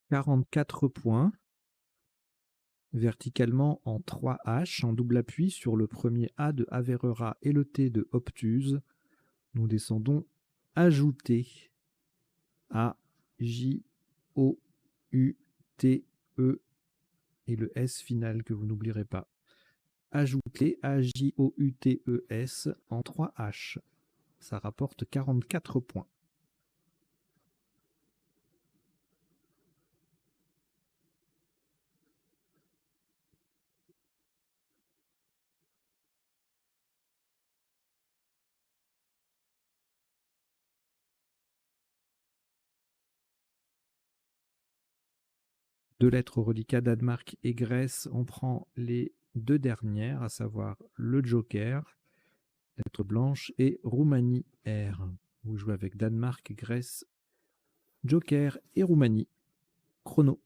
« 44 points. Verticalement en 3 H, en double appui sur le premier A de Averrera et le T de Obtuse. Nous descendons ajouter A, J, O, U, T, E et le S final que vous n'oublierez pas. Ajouter A, J, O, U, T, E, S en 3 H. Ça rapporte 44 points. Deux lettres au reliquat, Danemark et Grèce. On prend les deux dernières, à savoir le Joker, lettre blanche, et Roumanie R. Vous jouez avec Danemark, Grèce, Joker et Roumanie. Chrono.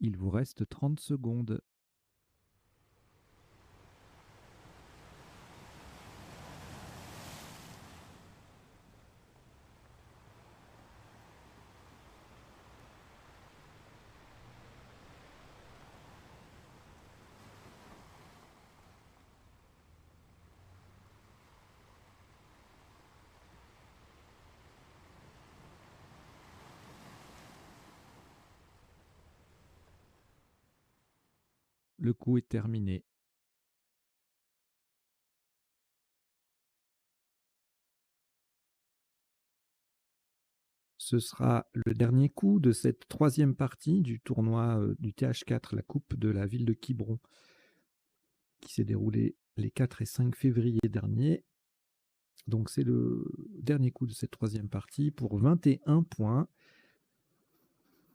Il vous reste 30 secondes. Le coup est terminé. Ce sera le dernier coup de cette troisième partie du tournoi du TH4, la Coupe de la ville de Quiberon, qui s'est déroulée les 4 et 5 février dernier. Donc c'est le dernier coup de cette troisième partie pour 21 points.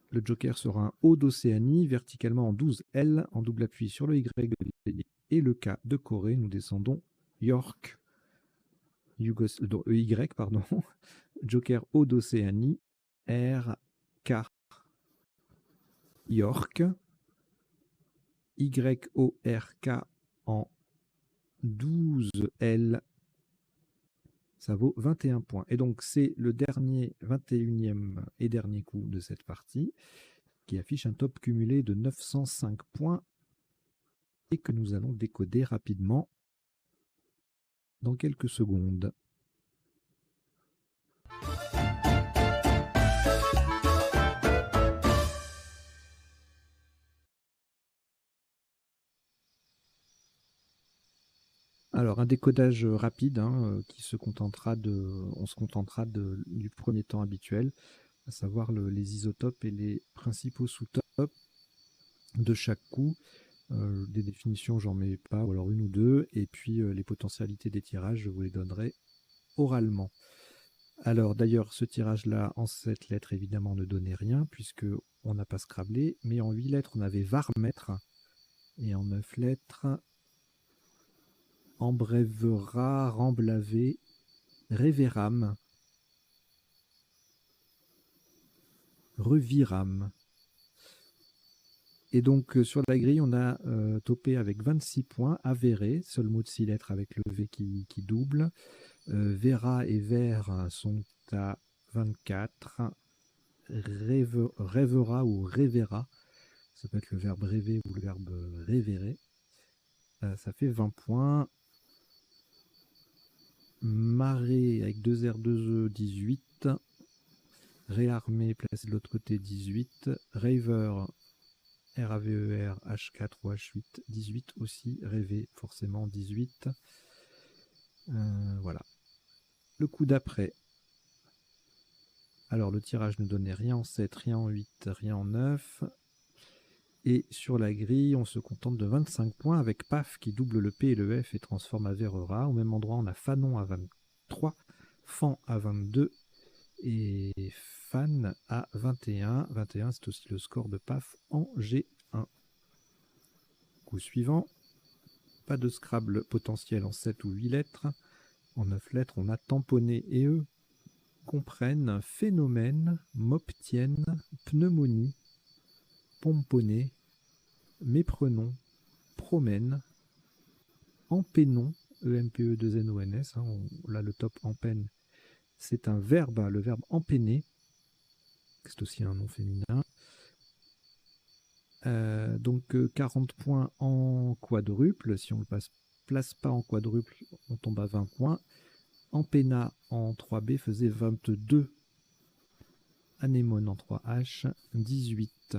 Le joker sera un O d'Océanie, verticalement en 12 L, en double appui sur le Y de l'Italie et le K de Corée. Nous descendons York, Y, pardon. Joker O d'Océanie, R, K, York, Y-O-R-K en 12 L, ça vaut 21 points. Et donc c'est le dernier, 21e et dernier coup de cette partie, qui affiche un top cumulé de 905 points et que nous allons décoder rapidement dans quelques secondes. Alors un décodage rapide qui se contentera on se contentera du premier temps habituel, à savoir les isotopes et les principaux sous-topes de chaque coup. Des définitions, j'en mets pas, ou alors une ou deux, et puis les potentialités des tirages, je vous les donnerai oralement. Alors d'ailleurs, ce tirage-là, en 7 lettres, évidemment, ne donnait rien, puisque on n'a pas scrablé, mais en 8 lettres, on avait varmètre, et en 9 lettres, embrèvera, remblavé, révéram, reviram. Et donc sur la grille, on a topé avec 26 points, avéré, seul mot de 6 lettres avec le V qui double. Vera et Vert sont à 24. Rêvera ou rêvera, ça peut être le verbe rêver ou le verbe révérer. Ça fait 20 points. Marée avec 2 R, 2 E, 18. Réarmé placé de l'autre côté, 18. Raver, R-A-V-E-R, H4 ou H8, 18 aussi. Rêver, forcément, 18. Voilà. Le coup d'après. Alors, le tirage ne donnait rien en 7, rien en 8, rien en 9. Et sur la grille, on se contente de 25 points avec PAF qui double le P et le F et transforme à Verera. Au même endroit, on a Fanon à 23, Fan à 22 et Fan à 21. 21, c'est aussi le score de PAF en G1. Coup suivant, pas de Scrabble potentiel en 7 ou 8 lettres. En 9 lettres, on a tamponné et eux comprennent phénomène, m'obtiennent, pneumonie, pomponner, méprenons, promène, empénon, E-M-P-E-2-N-O-N-S, là le top empène, c'est un verbe, le verbe empéner, c'est aussi un nom féminin. Donc 40 points en quadruple, si on ne le place pas en quadruple, on tombe à 20 points. Empéna en 3B faisait 22. Anémone en 3H, 18.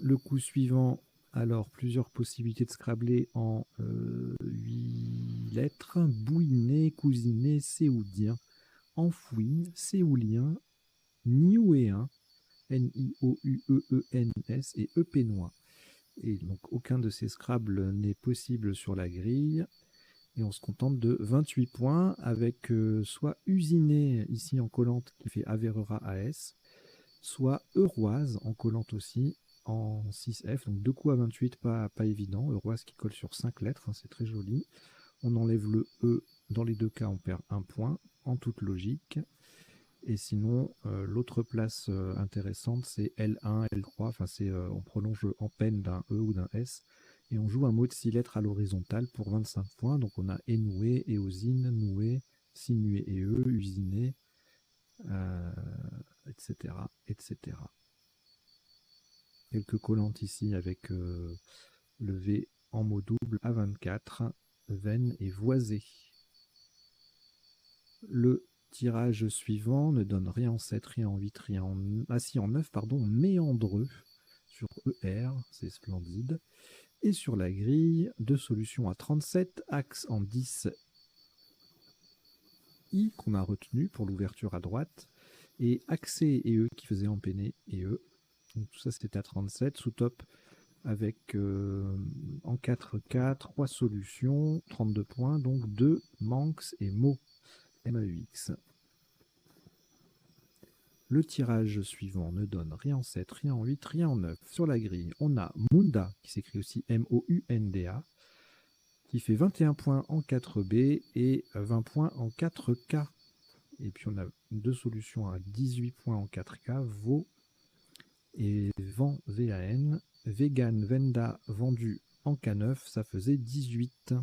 Le coup suivant, alors plusieurs possibilités de scrabler en 8 lettres. Bouiné, cousiné, séoudien, enfoui, séoulien, niouéen, N-I-O-U-E-E-N-S et epénois. Et donc aucun de ces scrabbles n'est possible sur la grille. Et on se contente de 28 points avec soit usiné ici en collante qui fait Averera AS, soit Euroise en collante aussi en 6F. Donc deux coups à 28, pas évident. Euroise qui colle sur 5 lettres, c'est très joli. On enlève le E, dans les deux cas on perd 1 point en toute logique. Et sinon, l'autre place intéressante, c'est L1, L3, enfin on prolonge en peine d'un E ou d'un S, et on joue un mot de 6 lettres à l'horizontale pour 25 points. Donc on a énoué, éosine, noué, sinué et E, usiné, etc., etc. Quelques collantes ici avec le V en mot double à 24, veine et voisée. Le tirage suivant ne donne rien en 7, rien en 8, rien en... Ah si, en 9, pardon, méandreux sur ER, c'est splendide. Et sur la grille, deux solutions à 37, axe en 10, I qu'on a retenu pour l'ouverture à droite, et accès et E qui faisait empenner et E. Donc tout ça c'était à 37, sous-top avec en 4K 3 solutions, 32 points, donc 2 Manx et Mo MAUX. Le tirage suivant ne donne rien en 7, rien en 8, rien en 9. Sur la grille, on a Munda, qui s'écrit aussi M-O-U-N-D-A, qui fait 21 points en 4B et 20 points en 4K. Et puis on a deux solutions à 18 points en 4K, Vaux et Van VAN. Vegan Venda vendu en K9, ça faisait 18.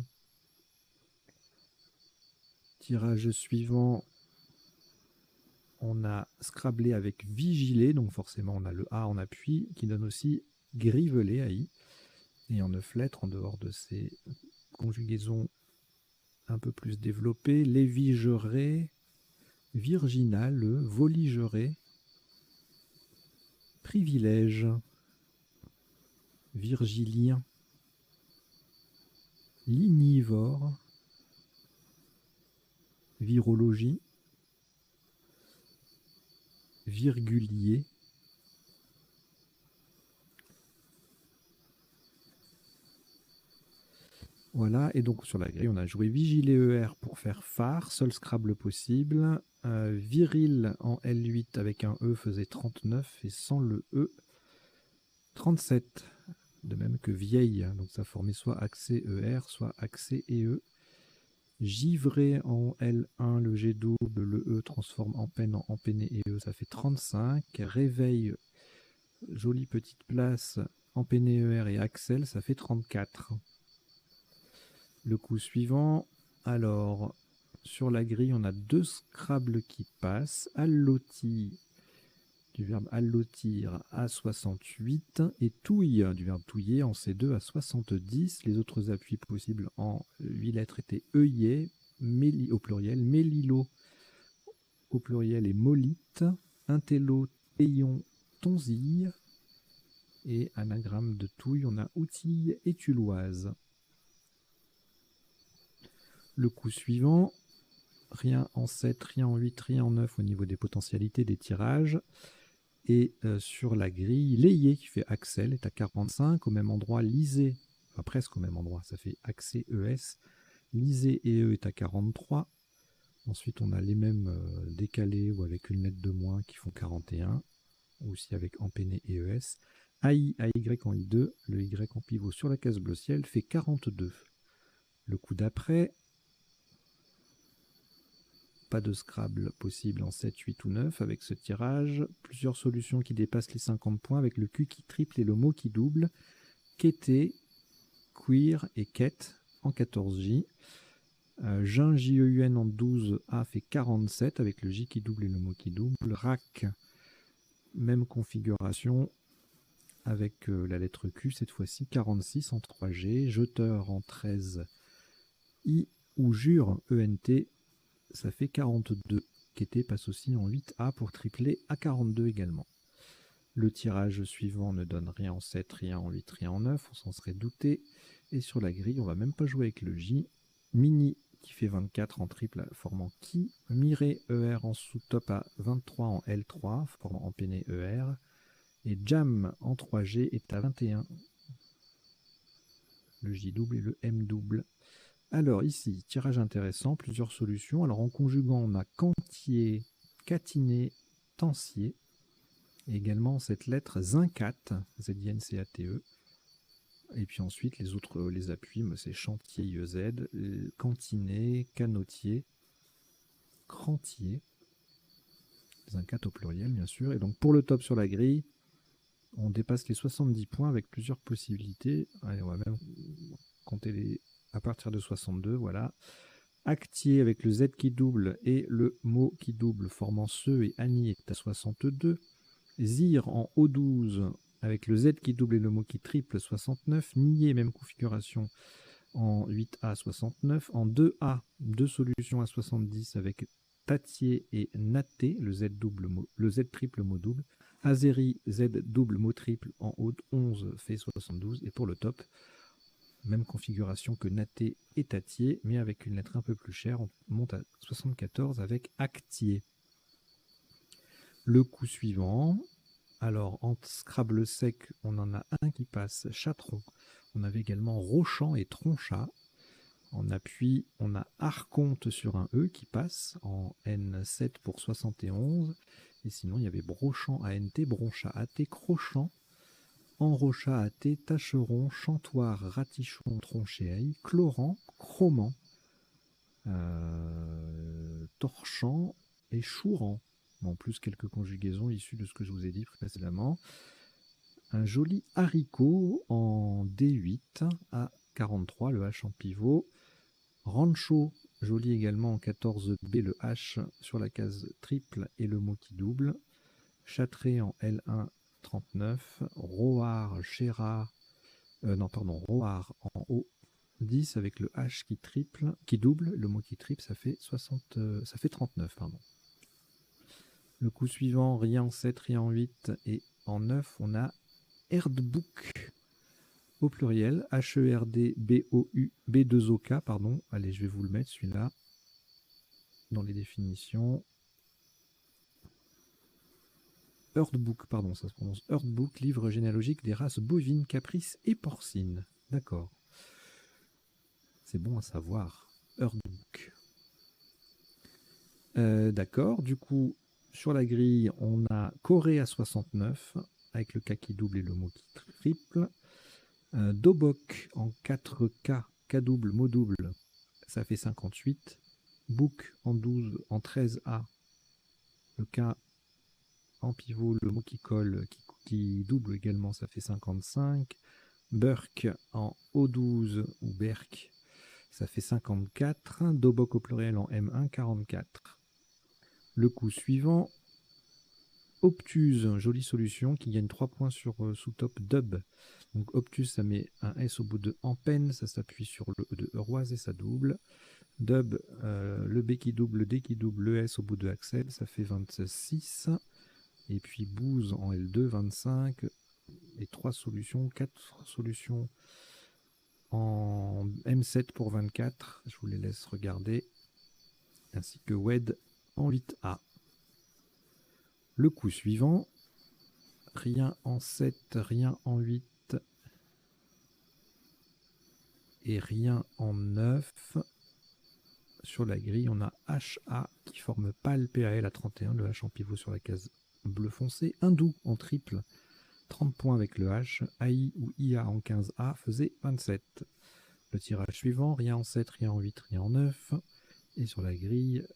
Tirage suivant, on a Scrabblé avec Vigilé, donc forcément on a le A en appui, qui donne aussi Grivelé, AI, et en 9 lettres, en dehors de ces conjugaisons un peu plus développées, Lévigeré, Virginal, Voligeré, Privilège, Virgilien, Lignivore, Virologie, Virgulier, voilà, et donc sur la grille, on a joué Vigilé ER pour faire phare, seul Scrabble possible. Viril en L8 avec un E faisait 39 et sans le E, 37. De même que vieille, donc ça formait soit accès ER, soit accès EE. Givré en L1, le G double, le E transforme en peine en empenné et E, ça fait 35. Réveil, jolie petite place, empenné ER et Axel, ça fait 34. Le coup suivant, alors sur la grille, on a deux Scrabble qui passent. Alloti, du verbe allotir à 68 et touille du verbe touiller en C2 à 70. Les autres appuis possibles en 8 lettres étaient œillet, au pluriel, mélilo au pluriel et molite, intello, téillon, tonzille, et anagramme de touille, on a outille et tuloise. Le coup suivant, rien en 7, rien en 8, rien en 9 au niveau des potentialités des tirages. Et sur la grille, Layé qui fait Axel est à 45, au même endroit, Lisé, enfin presque au même endroit, ça fait accès ES, Lisé et E est à 43. Ensuite, on a les mêmes décalés ou avec une lettre de moins qui font 41, aussi avec empenné et ES. AI, AY en I2, le Y en pivot sur la case bleu ciel fait 42. Le coup d'après, pas de Scrabble possible en 7, 8 ou 9 avec ce tirage. Plusieurs solutions qui dépassent les 50 points avec le Q qui triple et le mot qui double. Kété, Queer et Quête en 14J. Jeun, J-E-U-N en 12A fait 47 avec le J qui double et le mot qui double. Rac, même configuration avec la lettre Q, cette fois-ci 46 en 3G. Jeteur en 13 I ou Jure, ENT, ça fait 42. Kété passe aussi en 8A pour tripler à 42 également. Le tirage suivant ne donne rien en 7, rien en 8, rien en 9, on s'en serait douté. Et sur la grille, on va même pas jouer avec le J. Mini qui fait 24 en triple formant Qui. Miré ER en sous-top à 23 en L3 formant empenné ER. Et Jam en 3G est à 21. Le J double et le M double. Alors ici, tirage intéressant, plusieurs solutions. Alors en conjuguant, on a Cantier, Catiné, Tancier. Et également cette lettre Zincat, Z-I-N-C-A-T-E. Et puis ensuite, les autres, les appuis, c'est Chantier, IEZ, Cantiné, Canotier, Crantier. Zincat au pluriel, bien sûr. Et donc pour le top sur la grille, on dépasse les 70 points avec plusieurs possibilités. Allez, on va même compter les à partir de 62, voilà. Actier avec le Z qui double et le mot qui double formant ce et Annie est à 62. Zir en O12 avec le Z qui double et le mot qui triple 69. Nier, même configuration en 8A 69. En 2A, deux solutions à 70 avec Tatier et Naté, le Z triple mot double. Azeri, Z double mot triple en haut 11 fait 72. Et pour le top, même configuration que Naté et Tatier, mais avec une lettre un peu plus chère, on monte à 74 avec Actier. Le coup suivant, alors en Scrabble sec, on en a un qui passe, Chatron. On avait également Rochant et Tronchat. En appui, on a Archonte sur un E qui passe en N7 pour 71. Et sinon, il y avait Brochant ANT, Bronchat AT, Crochant, Enrochat AT, Tacheron, Chantoir, Ratichon, Tronchéaille, Chlorant, Chromant, Torchant et Chourant. En plus, quelques conjugaisons issues de ce que je vous ai dit précédemment. Un joli haricot en D8 à 43, le H en pivot. Rancho, joli également en 14B, le H sur la case triple et le mot qui double. Châtré en L1, 39. Roar, Chéra, Roar en O, 10 avec le H qui double, le mot qui triple, ça fait 39, pardon. Le coup suivant, rien en 7, rien en 8 et en 9, on a Herdbook au pluriel, H-E-R-D-B-O-U, B-2-O-K, pardon. Allez, je vais vous le mettre celui-là dans les définitions. Herdbook, pardon, ça se prononce Herdbook, livre généalogique des races bovines, caprices et porcines. D'accord. C'est bon à savoir. Herdbook. D'accord, du coup, sur la grille, on a Corée à 69, avec le K qui double et le mot qui triple. Dobok en 4K, K double, mot double, ça fait 58. Book en 12, en 13A, le K en pivot, le mot qui colle, qui double également, ça fait 55. Burk en O12 ou Berk, ça fait 54. Dobok au pluriel en M1, 44. Le coup suivant, Obtuse, jolie solution qui gagne 3 points sur sous-top dub. Donc Obtuse, ça met un S au bout de en peine, ça s'appuie sur le E de Euroise et ça double. Dub, le B qui double, le D qui double, le S au bout de Axel, ça fait 26. Et puis Booze en L2, 25. Et 3 solutions, 4 solutions en M7 pour 24. Je vous les laisse regarder. Ainsi que WED en 8A. Le coup suivant, rien en 7, rien en 8 et rien en 9. Sur la grille, on a HA qui forme PAL PAL à 31, le H en pivot sur la case bleu foncé. Hindou en triple, 30 points avec le H. AI ou IA en 15A faisait 27. Le tirage suivant, rien en 7, rien en 8, rien en 9. Et sur la grille,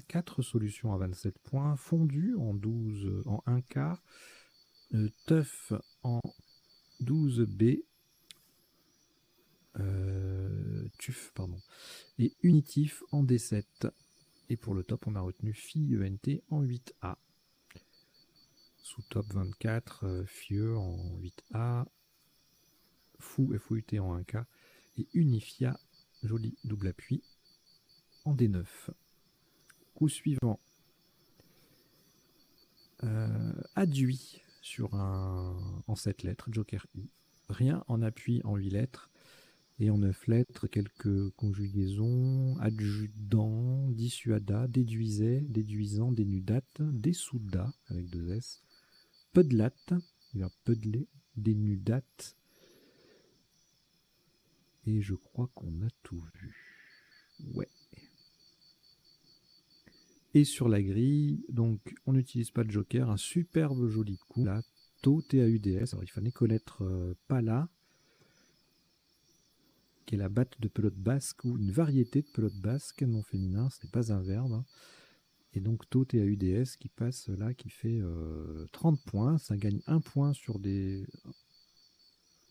4 solutions à 27 points. Fondu en 12, en 1K. Teuf en 12B. Tuf, pardon. Et Unitif en D7. Et pour le top, on a retenu Fille ENT en 8A. Sous top 24, Fieux en 8A. Fou FOUT en 1K. Et Unifia, joli double appui, en D9. Coup suivant. Adduit sur en 7 lettres, Joker I. Rien en appui en 8 lettres. Et en 9 lettres, quelques conjugaisons. Adjudant, dissuada, déduisait, déduisant, dénudate, dessouda, avec 2 S. Pudlat, verbe pudler, dénudate. Et je crois qu'on a tout vu. Ouais. Et sur la grille, donc on n'utilise pas de joker, un superbe joli coup, là, TAU, T-A-U-D-S, alors il fallait connaître Pala, qui est la batte de pelote basque, ou une variété de pelote basque non féminin, ce n'est pas un verbe, hein. Et donc TAU, T-A-U-D-S, qui passe là, qui fait 30 points, ça gagne 1 point sur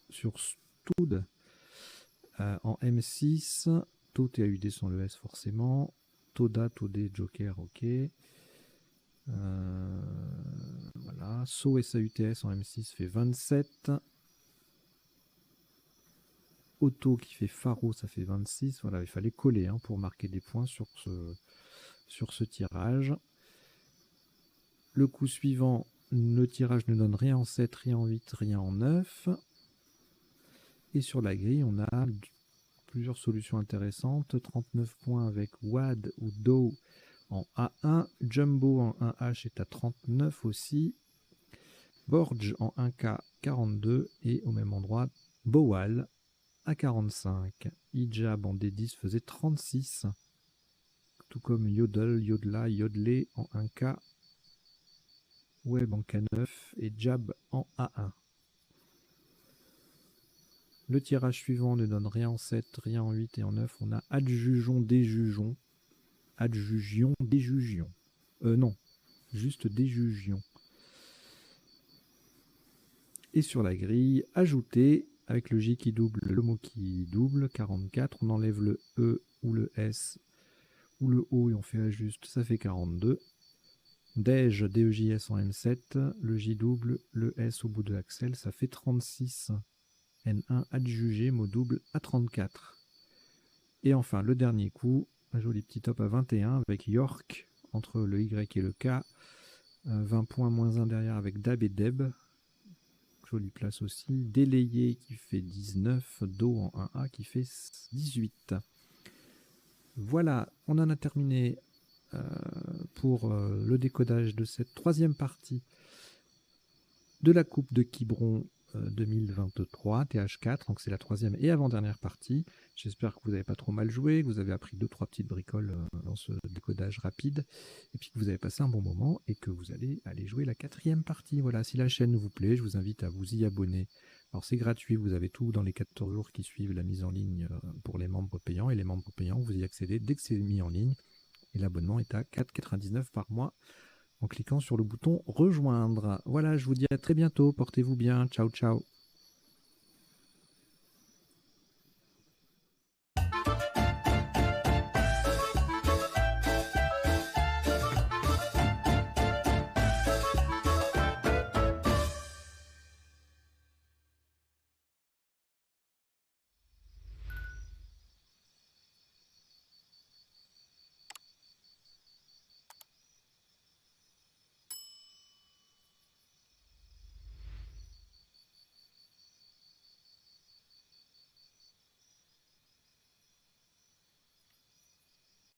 Stoud, en M6, TAU, T-A-U-D sans le S forcément, Toda, Todé, Joker, ok. Voilà. SO SAUTS en M6 fait 27. Auto qui fait Faro, ça fait 26. Voilà, il fallait coller hein, pour marquer des points sur ce tirage. Le coup suivant, le tirage ne donne rien en 7, rien en 8, rien en 9. Et sur la grille, on a plusieurs solutions intéressantes. 39 points avec WAD ou DO en A1. Jumbo en 1H est à 39 aussi. Borge en 1K 42 et au même endroit Bowal à 45. Hijab en D10 faisait 36. Tout comme Yodel, Yodla, Yodelé en 1K. Web en K9 et Jab en A1. Le tirage suivant ne donne rien en 7, rien en 8 et en 9. On a adjugeons, déjugeons. Adjugions, déjugions. Non, juste déjugions. Et sur la grille, ajouter, avec le J qui double, le mot qui double, 44. On enlève le E ou le S ou le O et on fait ajuste, ça fait 42. Dej, DEJS en N7, le J double, le S au bout de l'axel, ça fait 36. N1 adjugé, mot double à 34. Et enfin, le dernier coup, un joli petit top à 21 avec York entre le Y et le K. 20 points moins 1 derrière avec Dab et Deb. Jolie place aussi. Délayé qui fait 19. Do en 1A qui fait 18. Voilà, on en a terminé pour le décodage de cette troisième partie de la Coupe de Quiberon 2023, TH4, donc c'est la troisième et avant-dernière partie. J'espère que vous n'avez pas trop mal joué, que vous avez appris 2-3 petites bricoles dans ce décodage rapide, et puis que vous avez passé un bon moment et que vous allez aller jouer la quatrième partie. Voilà, si la chaîne vous plaît, je vous invite à vous y abonner. Alors c'est gratuit, vous avez tout dans les 14 jours qui suivent la mise en ligne pour les membres payants, et les membres payants, vous y accédez dès que c'est mis en ligne, et l'abonnement est à 4,99 par mois, en cliquant sur le bouton rejoindre. Voilà, je vous dis à très bientôt, portez-vous bien, ciao ciao.